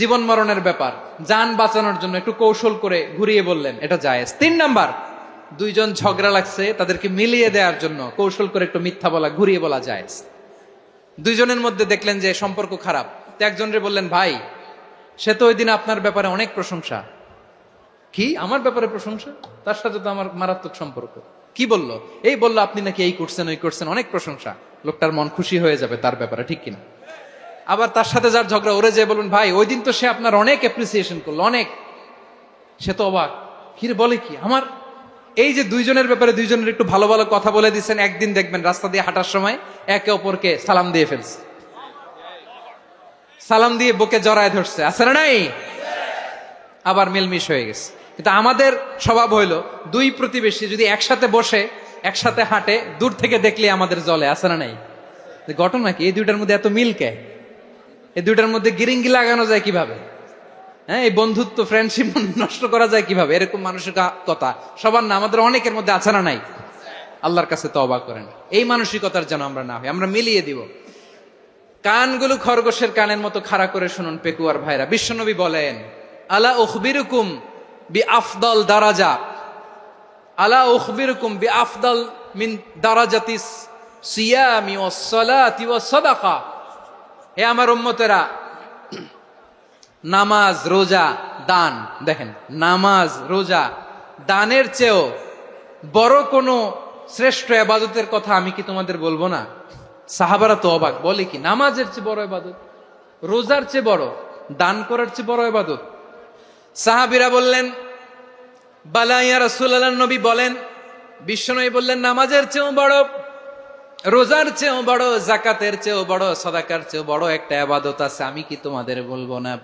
জীবন মরণের ব্যাপার, জান বাঁচানোর জন্য একটু কৌশল করে ঘুরিয়ে বললেন, এটা জায়েজ। তিন নাম্বার, দুইজন ঝগড়া লাগছে, তাদেরকে মিলিয়ে দেওয়ার জন্য কৌশল করে একটু মিথ্যা বলা, ঘুরিয়ে বলা জায়েজ। দুইজনের মধ্যে দেখলেন যে সম্পর্ক খারাপ, তো একজনরে বললেন, ভাই সে তো ওই দিন আপনার ব্যাপারে অনেক প্রশংসা। কি? আমার ব্যাপারে প্রশংসা? তার সাথে তো আমার মারাত্মক সম্পর্ক। কি বললো? এই বললো আপনি নাকি এই করছেন ওই করছেন, অনেক প্রশংসা। লোকটার মন খুশি হয়ে যাবে তার ব্যাপারে, ঠিক কিনা? আবার তার সাথে যার ঝগড়া, ওরে যে বলুন ভাই ওই দিন তো সে আপনার অনেক অ্যাপ্রিসিয়েশন করলো, অনেক। সে তো অবাক, কিরে বলে কি আমার? এই যে দুইজনের ব্যাপারে দুইজনের একটু ভালো ভালো কথা বলে দিচ্ছেন, একদিন দেখবেন রাস্তা দিয়ে হাঁটার সময় একে অপরকে সালাম দিয়ে ফেলছে, সালাম দিয়ে বুকে জড়ায় ধরছে, আছে না নাই? আবার মিলমিশ হয়ে গেছে। কিন্তু আমাদের স্বভাব হইলো দুই প্রতিবেশী যদি একসাথে বসে একসাথে হাঁটে, দূর থেকে দেখলে আমাদের জলে, আছে না নাই? ঘটনা কি? এই দুইটার মধ্যে এত মিল কে? এই দুইটার মধ্যে গিরিঙ্গি লাগানো যায় কিভাবে? হ্যাঁ, এই বন্ধুত্ব ফ্রেন্ডশিপ নষ্ট করা যায় কিভাবে? এরকম মানসিকতা সবার না, আমাদের অনেকের মধ্যে আছে না নাই? আল্লাহর কাছে তওবা করেন এই মানসিকতার যেন আমরা না হই, আমরা মিলিয়ে দিব। কানগুলো খরগোশের কানের মতো খাড়া করে শুনুন পেকুয়ার ভাইরা। বিশ্বনবী বলেন, আলা উখবিরুকুম বি আফদল দারাজা, আলা উখবিরুকুম বি আফদল মিন দারাজাতিস সিয়ামি ওয়াস সালাতি ওয়াস সাদাকা। হে আমার উম্মতেরা, নামাজ, রোজা, দান, দেখেন নামাজ, রোজা, দানের চেয়েও বড় কোনো শ্রেষ্ঠ ইবাদতের কথা আমি কি তোমাদের বলবো না? সাহাবারা তো অবাক, বলে কি নামাজের চেয়ে বড় ইবাদত, রোজার চেয়ে বড়, দান করার চেয়ে বড় ইবাদত? সাহাবীরা বললেন, বালা ইয়া রাসূলুল্লাহ, নবী বলেন। বিশ্বনবী বললেন, নামাজের চেয়েও বড়, রোজার চেয়েও বড়, যাকাতের চেয়েও বড়, সাদাকার চেয়েও বড় একটা ইবাদত আছে, আমি কি তোমাদের বলবো না?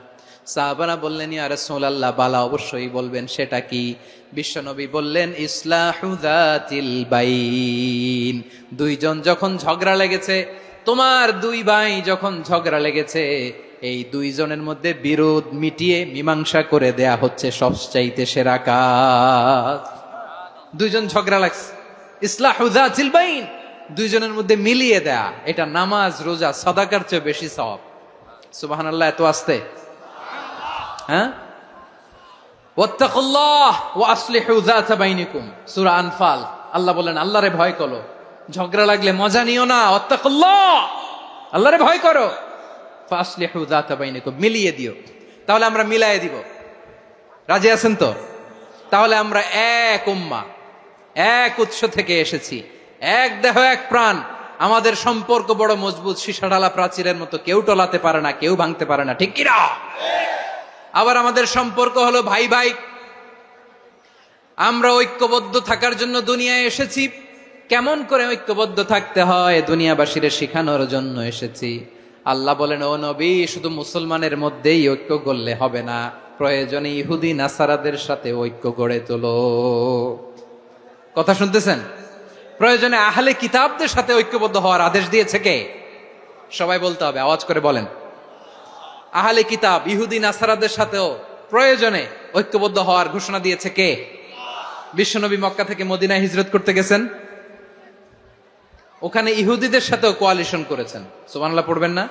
সাহাবারা বললেন, ইয়া রাসূলুল্লাহ, বালা, অবশ্যই বলবেন, সেটা কি? বিশ্বনবী বললেন, ইসলাহু যাতিল বাইন। দুইজন যখন ঝগড়া লেগেছে, তোমার দুই ভাই যখন ঝগড়া লেগেছে, এই দুইজনের মধ্যে বিরোধ মিটিয়ে মীমাংসা করে দেয়া হচ্ছে সবচাইতে সেরা কাজ। দুইজন ঝগড়া লাগছে, ইসলাহু যাতিল বাইন, দুইজনের মধ্যে মিলিয়ে দেয়া, এটা নামাজ, রোজা, সাদাকার চেয়ে বেশি সওয়াব। সুবহানাল্লাহ, এত আস্তে, হ্যাঁ? ওয়াত্তাকুল্লাহ ওয়া আসলিহু যাতা বাইনিকুম, সূরা আনফাল। আল্লাহ বলেন, আল্লাহরে ভয় করো, ঝগড়া লাগলে মজা নিও না, ওয়াত্তাকুল্লাহ, আল্লাহরে ভয় করো, ফাসলিহু যাতা বাইনিকুম, মিলিয়ে দিও। তাহলে আমরা মিলায়ে দিব, রাজি আছেন তো? তাহলে আমরা এক উম্মাহ, এক উৎস থেকে এসেছি, এক দেহ এক প্রাণ, আমাদের সম্পর্ক বড় মজবুত, সীসাঢালা প্রাচীরের মতো, কেউ টলাতে পারে না, কেউ ভাঙতে পারে না, ঠিক কিনা? আবার আমাদের সম্পর্ক হলো ভাই ভাই, আমরা ঐক্যবদ্ধ থাকার জন্য দুনিয়ায় এসেছি। কেমন করে ঐক্যবদ্ধ থাকতে হয় দুনিয়াবাসীরে শিখানোর জন্য এসেছি। আল্লাহ বলেন, ও নবী, শুধু মুসলমানের মধ্যেই ঐক্য গড়লে হবে না, প্রয়োজনে ইহুদি নাসারাদের সাথে ঐক্য গড়ে তোলো। কথা শুনতেছেন? প্রয়োজনে আহলে কিতাবদের সাথে ঐক্যবদ্ধ হওয়ার আদেশ দিয়েছে কে? সবাই বলতে হবে, আওয়াজ করে বলেন। আহলে কিতাব, ইহুদি নাসারাদের সাথেও প্রয়োজনে ঐক্যবদ্ধ হওয়ার ঘোষণা দিয়েছে কে? বিশ্বনবী মক্কা থেকে মদিনায় হিজরত করতে গেছেন, ওখানে ইহুদিদের সাথেও কোয়ালিশন করেছেন। সুবহানাল্লাহ পড়বেন না?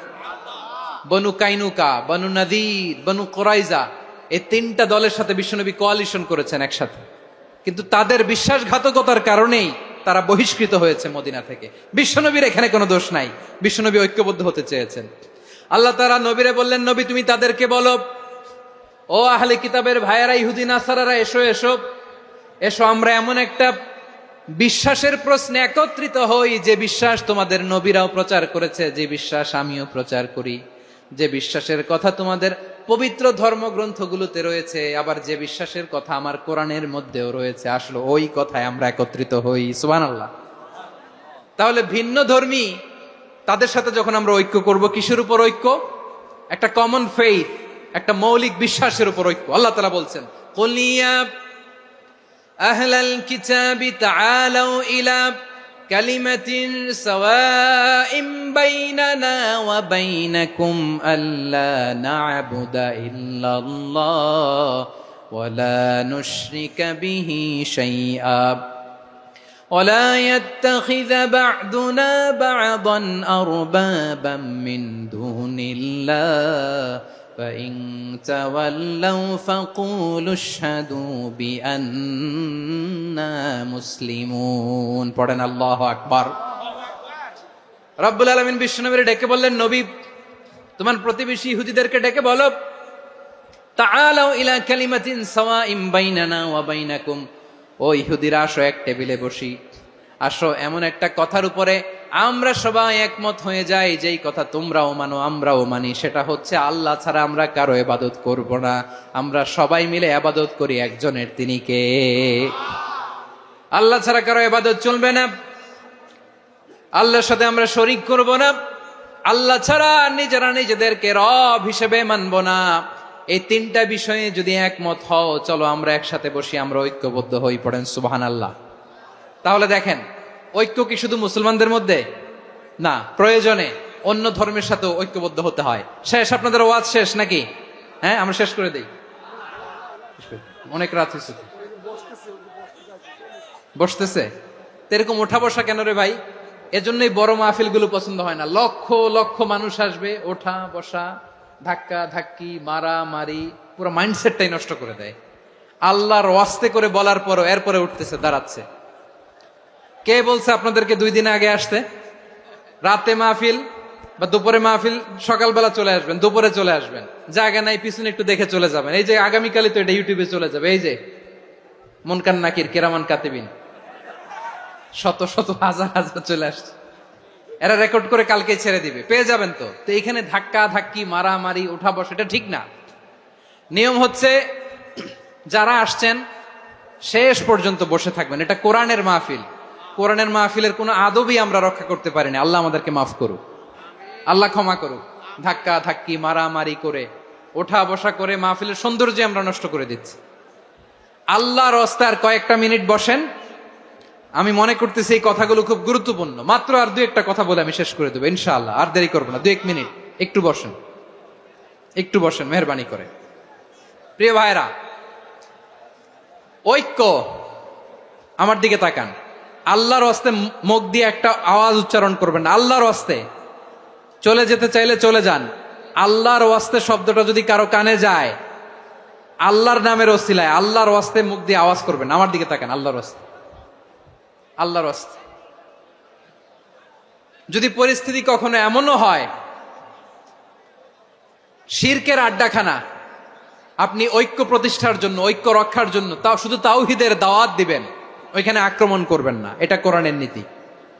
বনু কাইনুকা, বনু নাদির, বনু কুরাইজা, এই তিনটা দলের সাথে বিশ্বনবী কোয়ালিশন করেছেন একসাথে। কিন্তু তাদের বিশ্বাসঘাতকতার কারণেই তারা বহিষ্কৃত হয়েছে মদিনা থেকে। বিশ্বনবীর এখানে কোনো দোষ নাই, বিশ্বনবী ঐক্যবদ্ধ হতে চেয়েছেন। আল্লাহ তাআলা নবীরে বললেন, নবী তুমি তাদেরকে বলো, ও আহলে কিতাবের ভাইয়েরা, ইহুদি নাসারারা, এসো এসো এসো, আমরা এমন একটা বিশ্বাসের প্রশ্নে একত্রিত হই, যে বিশ্বাস তোমাদের নবীরাও প্রচার করেছে, যে বিশ্বাস আমিও প্রচার করি, যে বিশ্বাসের কথা তোমাদের পবিত্র ধর্মগ্রন্থগুলোতে রয়েছে, আবার যে বিশ্বাসের কথা আমার কোরআনের মধ্যেও রয়েছে, আসলে ওই কথায় আমরা একত্রিত হই। সুবহানাল্লাহ। তাহলে ভিন্ন ধর্মী তাদের সাথে যখন আমরা ঐক্য করব, কিসের উপর ঐক্য? একটা কমন ফেইথ, একটা মৌলিক বিশ্বাসের উপর ঐক্য। আল্লাহ তাআলা বলছেন, কুল ইয়া আহলাল কিতাবি তাআলাউ ইলা কালিমাতিন সাওয়াইম বাইনানা ওয়া বাইনাকুম আল্লা না'বুদা ইল্লাল্লাহ ওয়া লা নুশরিকা বিহি শাইআ ولا يتخذ بعضنا بعضا أربابا من دون الله فإن تولوا فقولوا اشهدوا بأننا مسلمون। পড়েন আল্লাহু আকবার। রব্বুল আলামিন বিশ্বনবীর ডেকে বললেন, নবী তোমার প্রতিবেশী ইহুদিদেরকে ডেকে বলো, তাআলাউ ইলা কালিমাতিন সাওয়াইম বাইনানা ওয়া বাইনাকুম, ও ইহুদিরা, আসো এক টেবিলে বসি, আসো এমন একটা কথার উপরে আমরা সবাই একমত হয়ে যাই, যেই কথা তোমরাও মানো আমরাও মানি, সেটা হচ্ছে আল্লাহ ছাড়া আমরা কারো ইবাদত করব না, আমরা সবাই মিলে ইবাদত করি একজনের, তিনি কে? আল্লাহ ছাড়া কারো ইবাদত চলবে না, আল্লাহর সাথে আমরা শরীক করব না, আল্লাহ ছাড়া নিজেরা নিজেদেরকে রব হিসেবে মানব না। এই তিনটা বিষয়ে যদি একমত হও, চলো আমরা একসাথে বসি, আমরা ঐক্যবদ্ধ হই, পড়েন সুবহানাল্লাহ। তাহলে দেখেন, ঐক্য কি শুধু মুসলমানদের মধ্যে না, প্রয়োজনে অন্য ধর্মের সাথে ঐক্যবদ্ধ হতে হয়। শেষ, আপনাদের ওয়াজ শেষ নাকি? হ্যাঁ, আমরা শেষ করে দেই, অনেক রাত হয়েছে। বসতেছে এরকম ওঠা বসা কেন রে ভাই? এজন্যই বড় মাহফিল গুলো পছন্দ হয় না। লক্ষ লক্ষ মানুষ আসবে, ওঠা বসা, ধাক্কা ধাক্কি, মারা মারি, পুরো মাইন্ডসেটটাই নষ্ট করে দেয়। আল্লাহর ওয়াস্তে করে বলার পরও এরপরে উঠতেছে, দাঁড়াচ্ছে। কে বলছে আপনাদেরকে 2 দিন আগে আসতে? রাতে মাহফিল বা দুপুরে মাহফিল, সকালবেলা চলে আসবেন, দুপুরে চলে আসবেন, জায়গা নাই পিছনে একটু দেখে চলে যাবেন। এই যে আগামীকালই তো এটা ইউটিউবে চলে যাবে, এই যে মুনকার নাকির কেরামান কাতিবিন, শত শত হাজার হাজার চলে আসছে, এরা রেকর্ড করে কালকে ছেড়ে দিবে, পেয়ে যাবেন। তো এখানে ধাক্কা ধাক্কি, মারামারি, উঠা বসা, এটা ঠিক না। নিয়ম হচ্ছে যারা আসছেন শেষ পর্যন্ত বসে থাকবেন। এটা কোরআনের মাহফিল, কোরআনের মাহফিলের কোনো আদবই আমরা রক্ষা করতে পারিনি। আল্লাহ আমাদেরকে মাফ করুক, আল্লাহ ক্ষমা করুক। ধাক্কা ধাক্কি, মারামারি করে, ওঠা বসা করে মাহফিলের সৌন্দর্য আমরা নষ্ট করে দিচ্ছি। আল্লাহর রাস্তায় কয়েকটা মিনিট বসেন। আমি মনে করতেছি এই কথাগুলো খুব গুরুত্বপূর্ণ। মাত্র আর 2-1টা কথা বলে আমি শেষ করে দেবো ইনশাআল্লাহ, আর দেরি করবো না। 2-1 মিনিট একটু বসেন, একটু বসেন মেহরবানি করে। প্রিয় ভাইরা, ঐক্য, আমার দিকে তাকান। আল্লাহর হস্তে মুখ দিয়ে একটা আওয়াজ উচ্চারণ করবেন না। আল্লাহর হস্তে চলে যেতে চাইলে চলে যান। আল্লাহর ওয়াস্তে শব্দটা যদি কারো কানে যায়, আল্লাহর নামের ওসিলায় আল্লাহর ওয়াস্তে মুখ দিয়ে আওয়াজ করবেন। আমার দিকে তাকান, আল্লাহর ওয়াস্তে, আল্লাহর ওয়াস্তে। যদি পরিস্থিতি কখনো এমনও হয় শিরকের আড্ডাখানা, আপনি ঐক্য প্রতিষ্ঠার জন্য, ঐক্য রক্ষার জন্য তাও শুধু তাওহীদের দাওয়াত দিবেন, ওইখানে আক্রমণ করবেন না। এটা কোরআনের নীতি।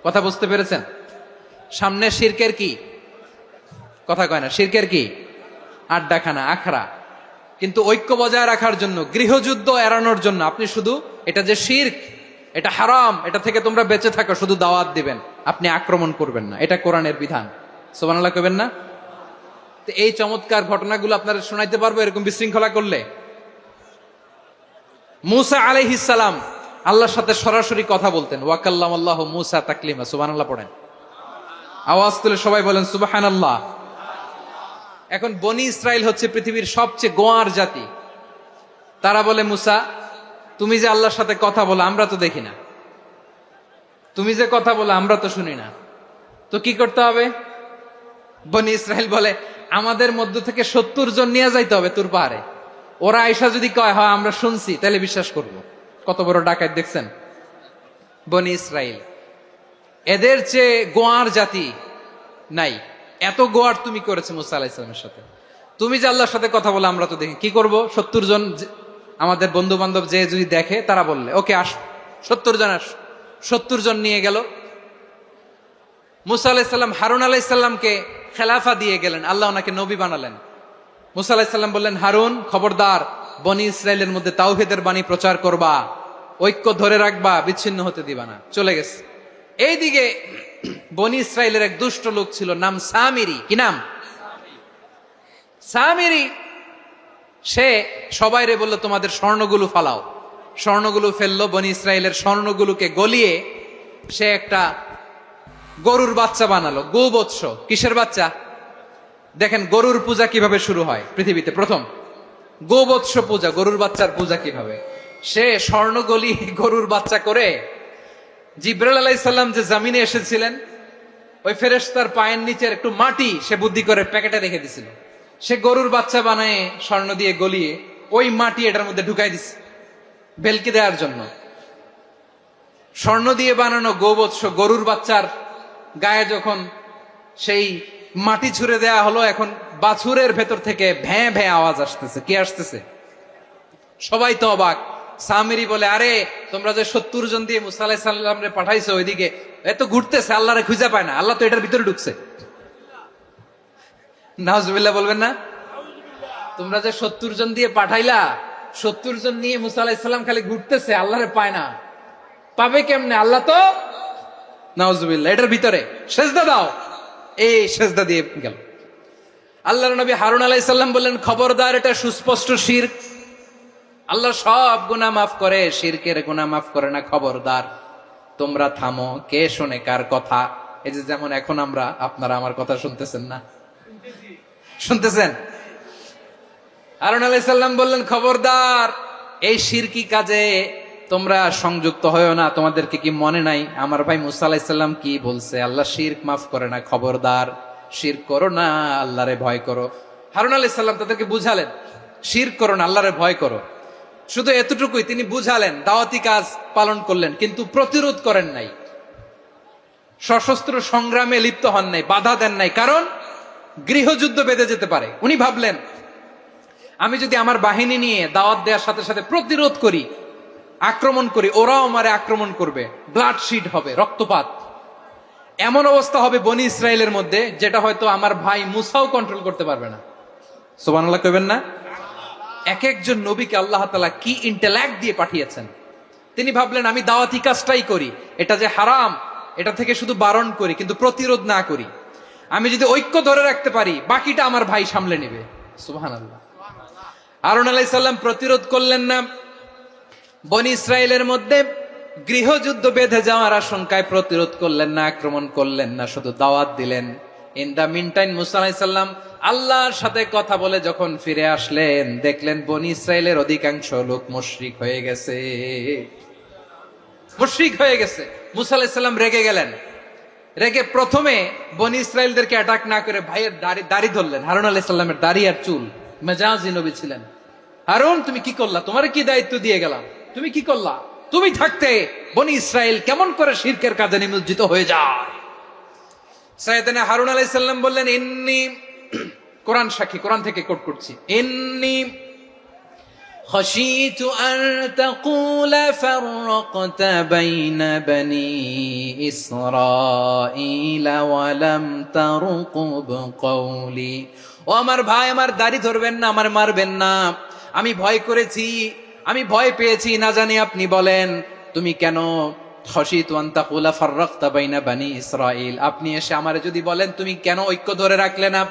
কথা বুঝতে পেরেছেন? সামনে শিরকের কি কথা কয় না, শিরকের কি আড্ডাখানা, আখড়া। কিন্তু ঐক্য বজায় রাখার জন্য, গৃহযুদ্ধ এড়ানোর জন্য আপনি শুধু এটা যে শিরক, এটা হারাম, এটা থেকে তোমরা বেঁচে থাকো, শুধু দাওয়াত দিবেন, আপনি আক্রমণ করবেন না। এটা কোরআনের বিধান। সুবহানাল্লাহ কইবেন না? তো এই চমৎকার ঘটনাগুলো আপনারা শোনাইতে পারবো এরকম বিশৃঙ্খলা করলে। মুসা আলাইহিস সালাম আল্লাহর সাথে সরাসরি কথা বলতেন। ওয়াকাল্লামাল্লাহু মুসা তাকলিমা। সুবহানাল্লাহ পড়েন, আওয়াজ তুলে সবাই বলেন সুবহানাল্লাহ। এখন বনি ইসরাইল হচ্ছে পৃথিবীর সবচেয়ে গোয়ার জাতি। তারা বলে, মুসা তুমি যে আল্লাহর সাথে কথা বলো আমরা তো দেখি না, তুমি যে কথা বলো আমরা তো শুনি না, তো কি করতে হবে? বনি ইসরাইল বলে, আমাদের মধ্য থেকে 70 জন নিয়ে যাইতে হবে তুর পাহাড়ে। ওরা আয়েশা যদি কয় হয় আমরা শুনছি, তাহলে বিশ্বাস করব। কত বড় ডাকাত দেখছেন বনি ইসরাইল। এদের চেয়ে গোয়ার জাতি নাই। এত গোয়ার তুমি করেছে মুসা আলাইহিস সালামের সাথে। তুমি যে আল্লাহর সাথে কথা বলে আমরা তো দেখি, কি করব? 70 জন আমাদের বন্ধু বান্ধব যে যদি দেখে, তারা বললে ওকে আস, 70 জন আস। 70 জন নিয়ে গেল। মুসা আলাইহিস সালাম হারুন আলাইহিস সালামকে খেলাফা দিয়ে গেলেন, আল্লাহ ওনাকে নবী বানালেন। মুসা আলাইহিস সালাম বললেন, হারুন খবরদার, বনি ইসরাইলের মধ্যে তাওহীদের বাণী প্রচার করবা, ঐক্য ধরে রাখবা, বিচ্ছিন্ন হতে দিবা না। চলে গেছে। এইদিকে বনি ইসরাইলের এক দুষ্ট লোক ছিল, নাম সামিরি। কি নাম? সামিরি। সে সবাইরে বললো তোমাদের স্বর্ণগুলো ফালাও। স্বর্ণগুলো ফেললো। বনি ইসরাইলের স্বর্ণগুলোকে গলিয়ে সে একটা গরুর বাচ্চা বানালো। গোবৎস। কিসের বাচ্চা? দেখেন গরুর পূজা কিভাবে শুরু হয় পৃথিবীতে প্রথম। গোবৎস পূজা, গরুর বাচ্চার পূজা কিভাবে। সে স্বর্ণ গলি গরুর বাচ্চা করে, জিব্রাইল আলাইহিস সালাম যে জমিনে এসেছিলেন, ওই ফেরেশতার পায়ের নিচের একটু মাটি সে বুদ্ধি করে প্যাকেটে রেখে দিছিল। সে গরুর বাচ্চা বানায় স্বর্ণ দিয়ে গলিয়ে ওই মাটি এটার মধ্যে ঢুকাই দিছে বেলকি দেওয়ার জন্য। স্বর্ণ দিয়ে বানানো গোবৎস গরুর বাচ্চার গায়ে যখন সেই মাটি ছুঁড়ে দেয়া হলো, এখন বাছুরের ভেতর থেকে ভ্যাঁ ভ্যাঁ আওয়াজ আসতেছে। কি আসতেছে? সবাই তো অবাক। সামিরি বলে, আরে তোমরা যে 70 জন দিয়ে মুসা আলাইহিস সালামরে পাঠাইছো ওইদিকে, এত ঘুরতেছে, আল্লাহরে খুঁজে পায় না, আল্লাহ তো এটার ভিতরে ঢুকছে। নাউজুবিল্লাহ বলবেন না? তোমরা যে 70 জন দিয়ে পাঠাইলা, 70 জন নিয়ে মুসা আলাইহিস সালাম খালি ঘুরতেছে, আল্লাহরে পায় না। পাবে কেমনে? আল্লাহ তো, নাউজুবিল্লাহ, এটার ভিতরে সেজদা দাও, এই সেজদা দিয়ে গেল। আল্লাহর নবী হারুন আলাইহিস সালাম বললেন, খবরদার, এটা সুস্পষ্ট শিরক। আল্লাহ সব গুনাহ মাফ করে, শিরকের গুনাহ মাফ করে না, খবরদার তোমরা থামো। কে শোনে কার কথা? এই যে যেমন এখন আমরা, আপনারা আমার কথা শুনতেছেন না? শুনতেছেন? হারুন আলাইহিস সালাম বললেন, খবরদার, এই শিরকি কাজে তোমরা সংযুক্ত হয়ো না। তোমাদেরকে কি মনে নাই আমার ভাই মুসা আলাইহিস সালাম কি বলছে? আল্লাহ শিরক মাফ করে না, খবরদার শিরক করো না, আল্লাহরে ভয় করো। হারুন আলাইহিস সালাম তাদেরকে বুঝালেন, শিরক করো না, আল্লাহরে ভয় করো। শুধু এতটুকুই তিনি বুঝালেন, দাওয়াতি কাজ পালন করলেন, কিন্তু প্রতিরোধ করেন নাই, সশস্ত্র সংগ্রামে লিপ্ত হন নাই, বাধা দেন নাই, কারণ গৃহযুদ্ধ বেঁধে যেতে পারে। উনি ভাবলেন, আমি যদি আমার বাহিনী নিয়ে দাওয়াত দেওয়ার সাথে সাথে প্রতিরোধ করি, আক্রমণ করি, ওরাও আমারে আক্রমণ করবে, ব্লাডশিড হবে, রক্তপাত, এমন অবস্থা হবে বনি ইসরায়েলের মধ্যে যেটা হয়তো আমার ভাই মুসাও কন্ট্রোল করতে পারবে না। সুবহানাল্লাহ কইবেন না? এক একজন নবীকে আল্লাহ তাআলা কি ইন্টেলেক্ট দিয়ে পাঠিয়েছেন। তিনি ভাবলেন, আমি দাওয়াতি কাজটাই করি, এটা যে হারাম এটা থেকে শুধু বারণ করি, কিন্তু প্রতিরোধ না করি। আমি যদি ঐক্য ধরে রাখতে পারি, বাকিটা আমার ভাই সামলে নেবে। সুবহানাল্লাহ। হারুন আলাইহিস সালাম প্রতিরোধ করলেন না, বনি ইসরায়েলের মধ্যে গৃহযুদ্ধ বেঁধে যাওয়ার আশঙ্কায় প্রতিরোধ করলেন না, আক্রমণ করলেন না, শুধু দাওয়াত দিলেন। ইন দা মিন টাইম মুসা আলাইহিস সালাম আল্লাহর সাথে কথা বলে যখন ফিরে আসলেন, দেখলেন বনি ইসরায়েলের অধিকাংশ লোক মুশরিক হয়ে গেছে, মুশরিক হয়ে গেছে। মুসা আলাইহিস সালাম রেগে গেলেন, রেগে প্রথমে বনি ইসরায়েলদেরকে অ্যাটাক না করে ভাইয়ের দাড়ি ধরলেন। হারুন আলাইহিস সালামের দাড়ি আর চুল, মেজাজি নবী ছিলেন। হারুন, তুমি কি করলা? তোমার কি দায়িত্ব দিয়ে গেলাম, তুমি কি করলা? তুমি থাকতে বনি ইসরায়েল কেমন করে শিরকের কাজে নিমজ্জিত হয়ে যায়? সাইয়েদনা হারুন আলাইহিস সালাম বললেন, ইন্নী, কোরআন সাক্ষী, কোরআন থেকে কোট করছি, ইন্নী খাশীতু আন তাকুলা ফাররাকতা বাইনা বনি ইসরাঈল ওয়া লাম তারকুব কওলি। ও আমার ভাই, আমার দাড়ি ধরবেন না, আমার মারবেন না। আমি ভয় করেছি, আমি ভয় পেয়েছি, না জানি আপনি বলেন তুমি কেন খাশীতু আন তাকুলা ফাররাকতা বাইনা বনি ইসরাঈল, আপনি এসে আমারে যদি বলেন তুমি কেন ঐক্য ধরে রাখলে না,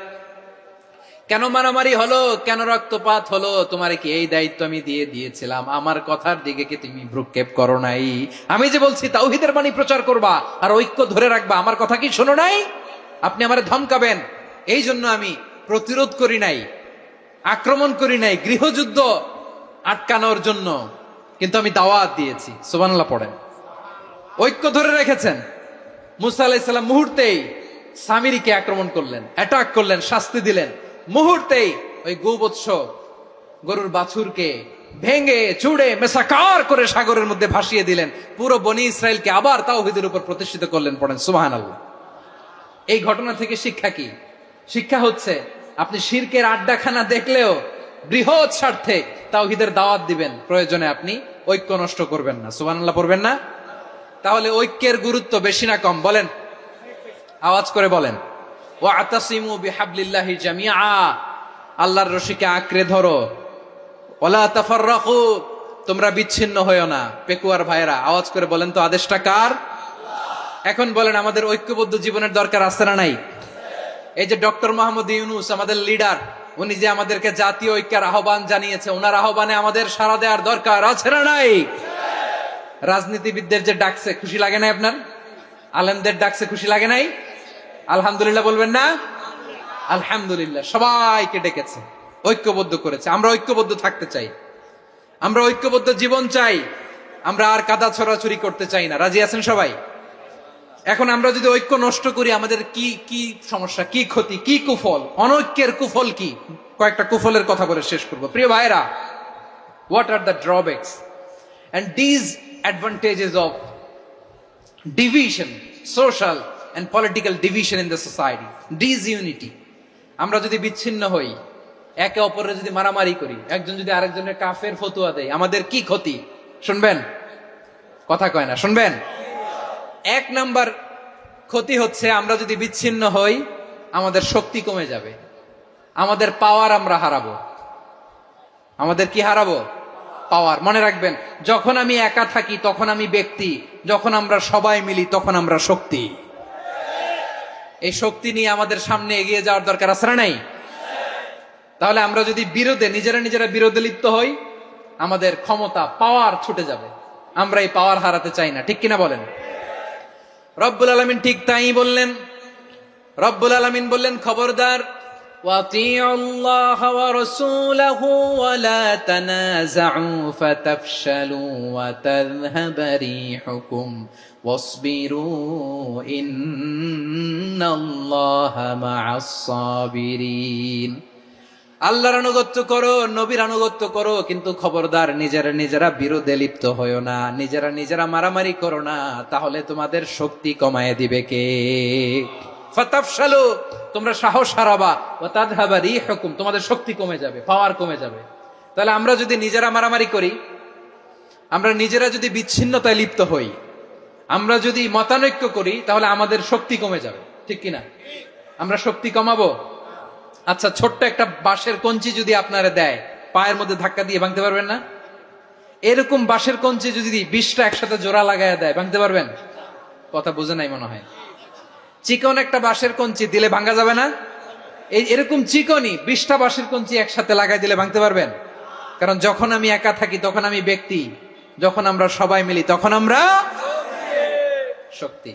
কেন মারামারি হলো, কেন রক্তপাত হলো, তোমারে কি এই দায়িত্ব আমি দিয়ে দিয়েছিলাম? আমার কথার দিকে কি তুমি ভ্রুক্ষেপ করো নাই? আমি যে বলছি তাওহীদের বাণী প্রচার করবা আর ঐক্য ধরে রাখবা, আমার কথা কি শোনো নাই? আপনি আমারে ধমকাবেন, এই জন্য আমি প্রতিরোধ করি নাই, আক্রমণ করি নাই, গৃহযুদ্ধ আটকানোর জন্য, কিন্তু আমি দাওয়াত দিয়েছি। সুবহানাল্লাহ পড়েন। ঐক্য ধরে রেখেছেন। মুসা আলাইহিস সালাম মুহূর্তেই সামিরীকে আক্রমণ করলেন, অ্যাটাক করলেন, শাস্তি দিলেন। মুহূর্তেই ওই গোবৎস গরুর বাছুরকে ভেঙে চুড়ে মেসাকার করে সাগরের মধ্যে ভাসিয়ে দিলেন। পুরো বনি ইসরায়েলকে আবার তাওহীদের উপর প্রতিষ্ঠিত করলেন। পড়েন সুবহানাল্লাহ। এই ঘটনা থেকে শিক্ষা কি? শিক্ষা হচ্ছে, আপনি শিরকের আড্ডাখানা দেখলেও বৃহৎ স্বার্থে তাওহীদের দাওয়াত দিবেন, প্রয়োজনে আপনি ঐক্য নষ্ট করবেন না। সুবহানাল্লাহ পড়বেন না? তাহলে ঐক্যের গুরুত্ব বেশি না কম? বলেন, আওয়াজ করে বলেন। ওয়াতাসিমু বিহাবলিল্লাহি জামিআ, আল্লাহর রশিকে আঁকড়ে ধরো। ওয়ালা তাফাররাকু, তোমরা বিচ্ছিন্ন হয়ো না। পেকুয়ার ভাইরা আওয়াজ করে বলেন তো, আদেশটা কার? এখন বলেন, আমাদের ঐক্যবদ্ধ জীবনের দরকার আছে না নাই? এই যে ডক্টর মোহাম্মদ ইউনূস আমাদের লিডার, উনি যে আমাদেরকে জাতীয় ঐক্যের আহ্বান জানিয়েছে, ওনার আহ্বানে আমাদের সাড়া দেওয়ার দরকার আছে না নাই? রাজনীতিবিদদের যে ডাকছে, খুশি লাগে নাই আপনার? আলেমদের ডাকছে, খুশি লাগে নাই? আলহামদুলিল্লাহ বলবেন না? আলহামদুলিল্লাহ, সবাইকে ডেকেছে, ঐক্যবদ্ধ করেছে। আমরা ঐক্যবদ্ধ থাকতে চাই, আমরা ঐক্যবদ্ধ জীবন চাই, আমরা আর কাদা ছড়াছড়ি করতে চাই না। রাজি আছেন সবাই? এখন আমরা যদি ঐক্য নষ্ট করি, আমাদের কি কি সমস্যা, কি ক্ষতি, কি কুফল? অনৈক্যের কুফল কি? কয়েকটা কুফলের কথা বলে শেষ করব। প্রিয় ভাইরা, what are the drawbacks and disadvantages of division, social and political division in the society, disunity? আমরা যদি বিচ্ছিন্ন হই, একে অপরের যদি মারামারি করি, একজন যদি আরেকজনের কাফের ফতোয়া দেয়, আমাদের কি ক্ষতি? শুনবেন, কথা কয় না, শুনবেন। এক নাম্বার ক্ষতি হচ্ছে আমরা যদি বিচ্ছিন্ন হই আমাদের শক্তি কমে যাবে, আমাদের পাওয়ার আমরা হারাবো। আমাদের কি হারাবো? পাওয়ার। মনে রাখবেন, যখন আমি একা থাকি তখন আমি ব্যক্তি, যখন আমরা সবাই মিলি তখন আমরা শক্তি। এই শক্তি নিয়ে আমাদের সামনে এগিয়ে যাওয়ার দরকার আছে না নাই? তাহলে আমরা যদি নিজেরা বিরোধে লিপ্ত হই আমাদের ক্ষমতা, পাওয়ার ছুটে যাবে। আমরা এই পাওয়ার হারাতে চাই না, ঠিক কিনা বলেন? রব্বুল আলামিন ঠিক তাই বললেন। রব্বুল আলামিন বললেন, খবরদার, وَأَطِيعُوا اللَّهَ وَرَسُولَهُ وَلَا تَنَازَعُوا فَتَفْشَلُوا وَتَذْهَبَ رِيحُكُمْ وَاصْبِرُوا إِنَّ اللَّهَ مَعَ الصَّابِرِينَ। আল্লাহর আনুগত্য করো, নবীর আনুগত্য করো, কিন্তু খবরদার নিজেরা বিরোধে লিপ্ত হয়ো না, নিজেরা মারামারি করো না, তাহলে তোমাদের শক্তি কমায় দিবে কে? ফাতাফশালু, তোমরা সাহস হারাবা, ওয়া তাযহাবা রিহুকুম, তোমাদের শক্তি কমে যাবে, পাওয়ার কমে যাবে। তাহলে আমরা যদি নিজেরা মারামারি করি, আমরা নিজেরা যদি বিচ্ছিন্নতায় লিপ্ত হই, আমরা যদি মতানৈক্য করি, তাহলে আমাদের শক্তি কমে যাবে, ঠিক কিনা? আমরা শক্তি কমাবো। আচ্ছা, ছোট্ট একটা বাঁশের কঞ্চি যদি আপনারা দেয়, পায়ের মধ্যে ধাক্কা দিয়ে ভাঙতে পারবেন না? এরকম বাঁশের কঞ্চি যদি 20টা একসাথে জোড়া লাগায় দেয়, ভাঙতে পারবেন? কথা বুঝে নাই মনে হয়। চিকন একটা বাঁশের কঞ্চি দিলে ভাঙা যাবে না? এরকম চিকনই 20টা বাঁশের কঞ্চি একসাথে লাগাই দিলে ভাঙতে পারবেন? কারণ যখন আমি একা থাকি তখন আমি ব্যক্তি, যখন আমরা সবাই মিলি তখন আমরা শক্তি।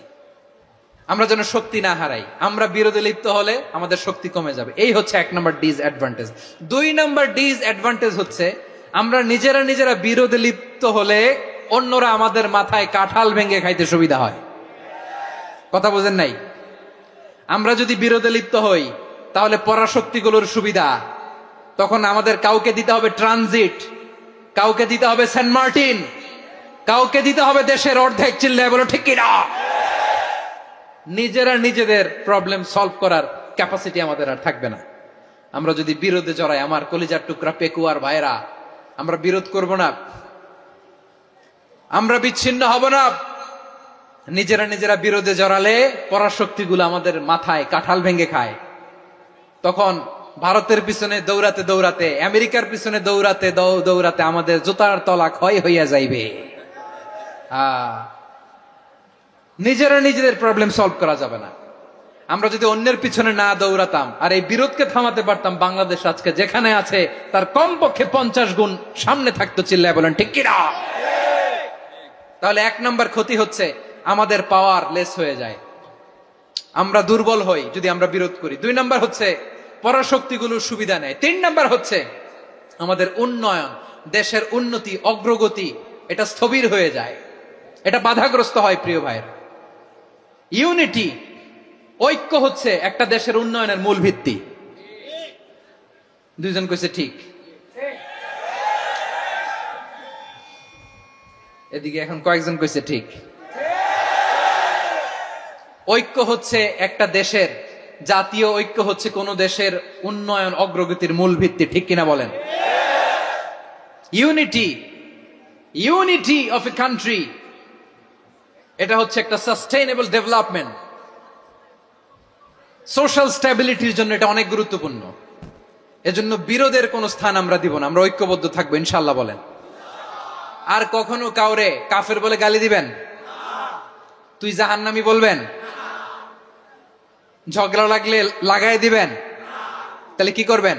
আমরা যেন শক্তি না হারাই। আমরা বিরোধে লিপ্ত হলে আমাদের শক্তি কমে যাবে। এই হচ্ছে 1 নম্বর ডিসঅ্যাডভান্টেজ। 2 নম্বর ডিসঅ্যাডভান্টেজ হচ্ছে আমরা নিজেরা বিরোধে লিপ্ত হলে অন্যরা আমাদের মাথায় কাঁঠাল ভেঙে খাইতে সুবিধা হয়। কথা বুঝেন নাই? আমরা যদি বিরোধে লিপ্ত হই তাহলে পরাশক্তিগুলোর সুবিধা, তখন আমাদের কাউকে দিতে হবে ট্রানজিট, কাউকে দিতে হবে সেন্ট মার্টিন, কাউকে দিতে হবে দেশের অর্ধেক। চিল্লায় বলো ঠিক কিনা? নিজেদের প্রবলেম সলভ করার ক্যাপাসিটি আমাদের আর থাকবে না। আমরা যদি বিরোধে জড়াই, আমার কলিজার টুকরা পেকুয়ার ভাইরা, আমরা বিরোধ করব না, আমরা বিচ্ছিন্ন হব না। নিজেরা বিরোধে জড়ালে পরাশক্তিগুলো আমাদের মাথায় কাঁঠাল ভেঙে খায়। তখন ভারতের পিছনে দৌড়াতে, আমেরিকার পিছনে দৌড়াতে আমাদের জুতার তলা ক্ষয় হইয়া যাইবে। নিজেদের প্রবলেম সলভ করা যাবে না। আমরা যদি অন্যের পিছনে না দৌড়াতাম আর এই বিরোধকে থামাতে পারতাম, বাংলাদেশ আজকে যেখানে আছে তার কমপক্ষে 50 গুণ সামনে থাকতো। চিল্লায় বলেন ঠিক কিনা? তাহলে 1 নম্বর ক্ষতি হচ্ছে আমাদের পাওয়ার লেস হয়ে যায়, আমরা দুর্বল হই যদি আমরা বিরোধ করি। 2 নম্বর হচ্ছে পরাশক্তিগুলোর সুবিধা নেয়। 3 নম্বর হচ্ছে আমাদের উন্নয়ন, দেশের উন্নতি, অগ্রগতি, এটা স্থবির হয়ে যায়, এটা বাধাগ্রস্ত হয়। প্রিয় ভাইরা, ইউনিটি, ঐক্য হচ্ছে একটা দেশের উন্নয়নের মূল ভিত্তি। 2 জন কইছে ঠিক। এদিকে এখন কয়েকজন কইছে ঠিক। ঐক্য হচ্ছে একটা দেশের, জাতীয় ঐক্য হচ্ছে কোন দেশের উন্নয়ন, অগ্রগতির মূল ভিত্তি, ঠিক কিনা বলেন? ইউনিটি অফ এ কান্ট্রি, এটা হচ্ছে একটা সাস্টেইনেবল ডেভেলপমেন্ট, সোশ্যাল স্ট্যাবিলিটির জন্য এটা অনেক গুরুত্বপূর্ণ। এজন্য বিরোধের কোন স্থান আমরা দিব না, আমরা ঐক্যবদ্ধ থাকবো ইনশাআল্লাহ বলেন। আর কখনো কাউরে কাফের বলে গালি দিবেন? তুই জাহান্নামী বলবেন? ঝগড়া লাগলে লাগাই দিবেন? তাহলে কি করবেন?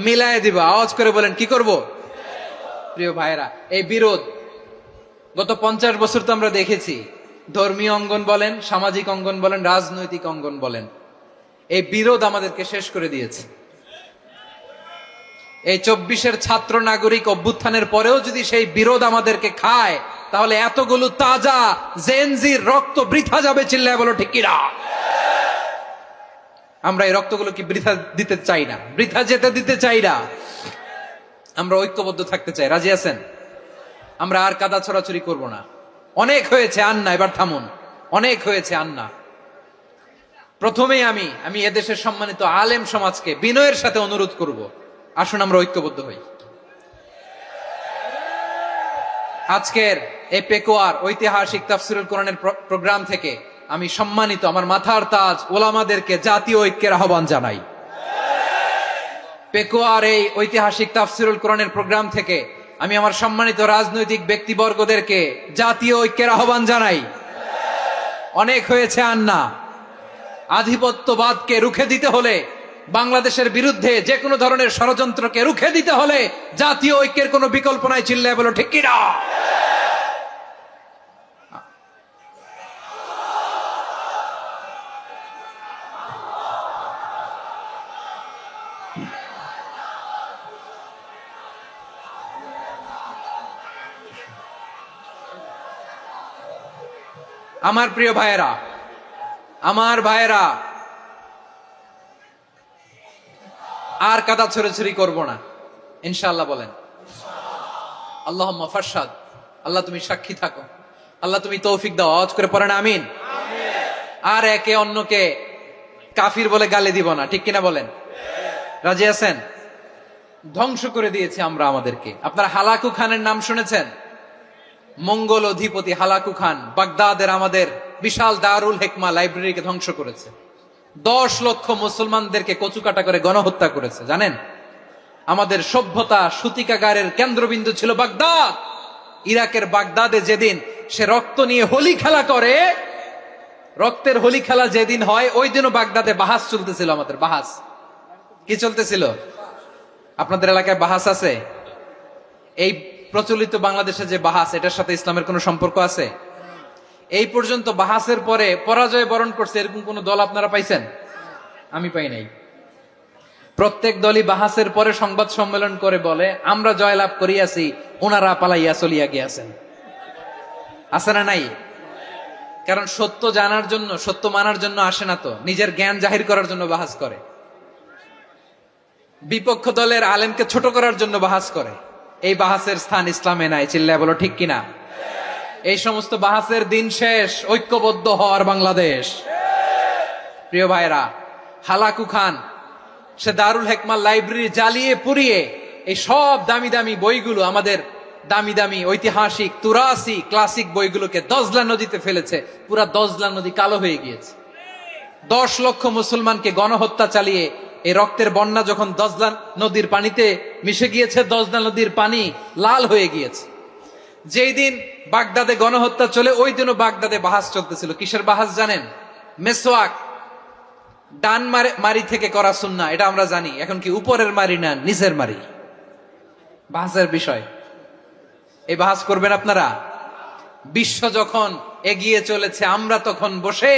মিলায় দিব। আওয়াজ করে বলেন কি করব? প্রিয় ভাইরা, এই বিরোধ গত 50 বছর তো আমরা দেখেছি। ধর্মীয় অঙ্গন বলেন, সামাজিক অঙ্গন বলেন, রাজনৈতিক অঙ্গন বলেন, এই বিরোধ আমাদেরকে শেষ করে দিয়েছে। এই 24-এর ছাত্র নাগরিক অভ্যুত্থানের পরেও যদি সেই বিরোধ আমাদেরকে খায়, তাহলে এতগুলো তাজা জেনজির রক্ত বৃথা যাবে। চিল্লায় বলো ঠিক কিনা? আমরা এই রক্তগুলো কি বৃথা দিতে চাই না, বৃথা যেতে দিতে চাই না। আমরা ঐক্যবদ্ধ থাকতে চাই। রাজি আছেন? আমরা আর কাদা ছড়াছড়ি করব না। অনেক হয়েছে আন্না, এবার থামুন। অনেক হয়েছে আন্না। প্রথমেই আমি এদেশের সম্মানিত আলেম সমাজকে বিনয়ের সাথে অনুরোধ করব, আসুন আমরা ঐক্যবদ্ধ হই। আজকের এই পেকুয়ার ঐতিহাসিক তাফসিরুল কোরআনের প্রোগ্রাম থেকে আমি সম্মানিত আমার মাথার তাজ ওলামাদেরকে জাতীয় ঐক্যের আহ্বান জানাই। পেকুয়ার এই ঐতিহাসিক তাফসিরুল কোরআনের প্রোগ্রাম থেকে আমি আমার সম্মানিত রাজনৈতিক ব্যক্তিবর্গদেরকে জাতীয় ঐক্যের আহ্বান জানাই। অনেক হয়েছে আর না। আধিপত্যবাদকে রুখে দিতে হলে, বাংলাদেশের বিরুদ্ধে যে কোনো ধরনের ষড়যন্ত্রকে রুখে দিতে হলে জাতীয় ঐক্যের কোনো বিকল্প নাই। চিল্লায় বলো ঠিক কিনা? আমার প্রিয় ভাইয়েরা, আমার ভাইয়েরা, আর কাদা ছড়াছড়ি করব না ইনশাআল্লাহ। বলেন আল্লাহুম্মা ফারশাদ। আল্লাহ তুমি সাক্ষী থাকো, আল্লাহ তুমি তৌফিক দাও। আওয়াজ করে পড়েন আমিন। আর একে অন্যকে কাফির বলে গালি দিব না, ঠিক কিনা বলেন? রাজি আছেন? ধ্বংস করে দিয়েছি আমরা আমাদেরকে। আপনারা হালাকু খানের নাম শুনেছেন? মঙ্গল অধিপতি হালাকু খান বাগদাদের আমাদের বিশাল দারুল হিকমা লাইব্রেরিকে ধ্বংস করেছে। 10 লক্ষ মুসলমানদেরকে কচুকাটা করে গণহত্যা করেছে। জানেন, আমাদের সভ্যতা সূতিকাগারের কেন্দ্রবিন্দু ছিল বাগদাদ। ইরাকের বাগদাদে যেদিন সে রক্ত নিয়ে হোলি খেলা করে, রক্তের হোলি খেলা যেদিন হয়, ওই দিনও বাগদাদে বাহাস চলতেছিল। আমাদের বাহাস কি চলতেছিল? আপনাদের এলাকায় বাহাস আছে? এই প্রচলিত বাংলাদেশে যে বাহাস, এটার সাথে ইসলামের কোনো সম্পর্ক আছে? এই পর্যন্ত বাহাসের পরে পরাজয় বরণ করছে এরকম কোন দল আপনারা পাইছেন? আমি পাই নাই। প্রত্যেক দলই বাহাসের পরে সংবাদ সম্মেলন করে বলে আমরা জয়লাভ করিয়াছি, ওনারা পালাইয়া চলিয়া গিয়াছেন। আছে না নাই? কারণ সত্য জানার জন্য, সত্য মানার জন্য আসে না তো, নিজের জ্ঞান জাহির করার জন্য বাহাস করে। বিপক্ষ দলের আলেমকে ছোট করার জন্য বাহাস করে। এই বাহাসের স্থান ইসলামে নাই। চিল্লায় বলো ঠিক কিনা? এই সমস্ত বাহাসের দিন শেষ। ঐক্যবদ্ধ হওয়ার বাংলাদেশ। প্রিয় ভাইরা, হালাকু খান সে দারুল হিকমা লাইব্রেরি জ্বালিয়ে পুড়িয়ে এই সব দামি দামি বইগুলো, আমাদের দামি দামি ঐতিহাসিক তুরাসি ক্লাসিক বইগুলোকে দজলা নদীতে ফেলেছে। পুরা দজলা নদী কালো হয়ে গিয়েছে। 10 লক্ষ মুসলমানকে গণহত্যা চালিয়ে এই রক্তের বন্যা যখন দজলা নদীর পানিতে মিশে গিয়েছে, দজলা নদীর পানি লাল হয়ে গিয়েছে। যেই দিন বাগদাদে গণহত্যা চলে, ওই দিনও বাগদাদে বাহাস চলতেছিল। কিসের বাহাস জানেন? মেসওয়াক, ডান মারি থেকে করা সুন্নাহ, এটা আমরা জানি। এখন কি উপরের মারি না নিচের মারি? বাহাসের বিষয়। এই বাহাস করবেন আপনারা? বিশ্ব যখন এগিয়ে চলেছে, আমরা তখন বসে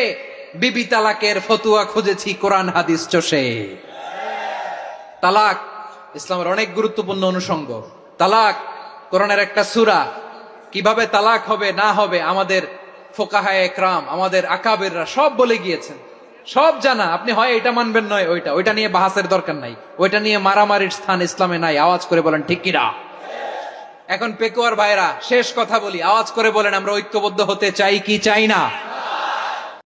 বিবি তালাকের ফতুয়া খুঁজেছি কোরআন হাদিস চষে। তালাক ইসলামের অনেক গুরুত্বপূর্ণ অনুষঙ্গ। তালাক কোরআনের একটা সূরা। কিভাবে তালাক হবে না হবে আমাদের ফোকাহায়ে একরাম, আমাদের আকাবেররা সব বলে গিয়েছেন, সব জানা। আপনি হয় এটা মানবেন, নয় ওইটা। ওইটা নিয়ে বাহাসের দরকার নাই, ওইটা নিয়ে মারামারির স্থান ইসলামে নাই। আওয়াজ করে বলেন ঠিক কিনা? এখন পেকুয়ার ভাইরা, শেষ কথা বলি, আওয়াজ করে বলেন আমরা ঐক্যবদ্ধ হতে চাই কি চাই না?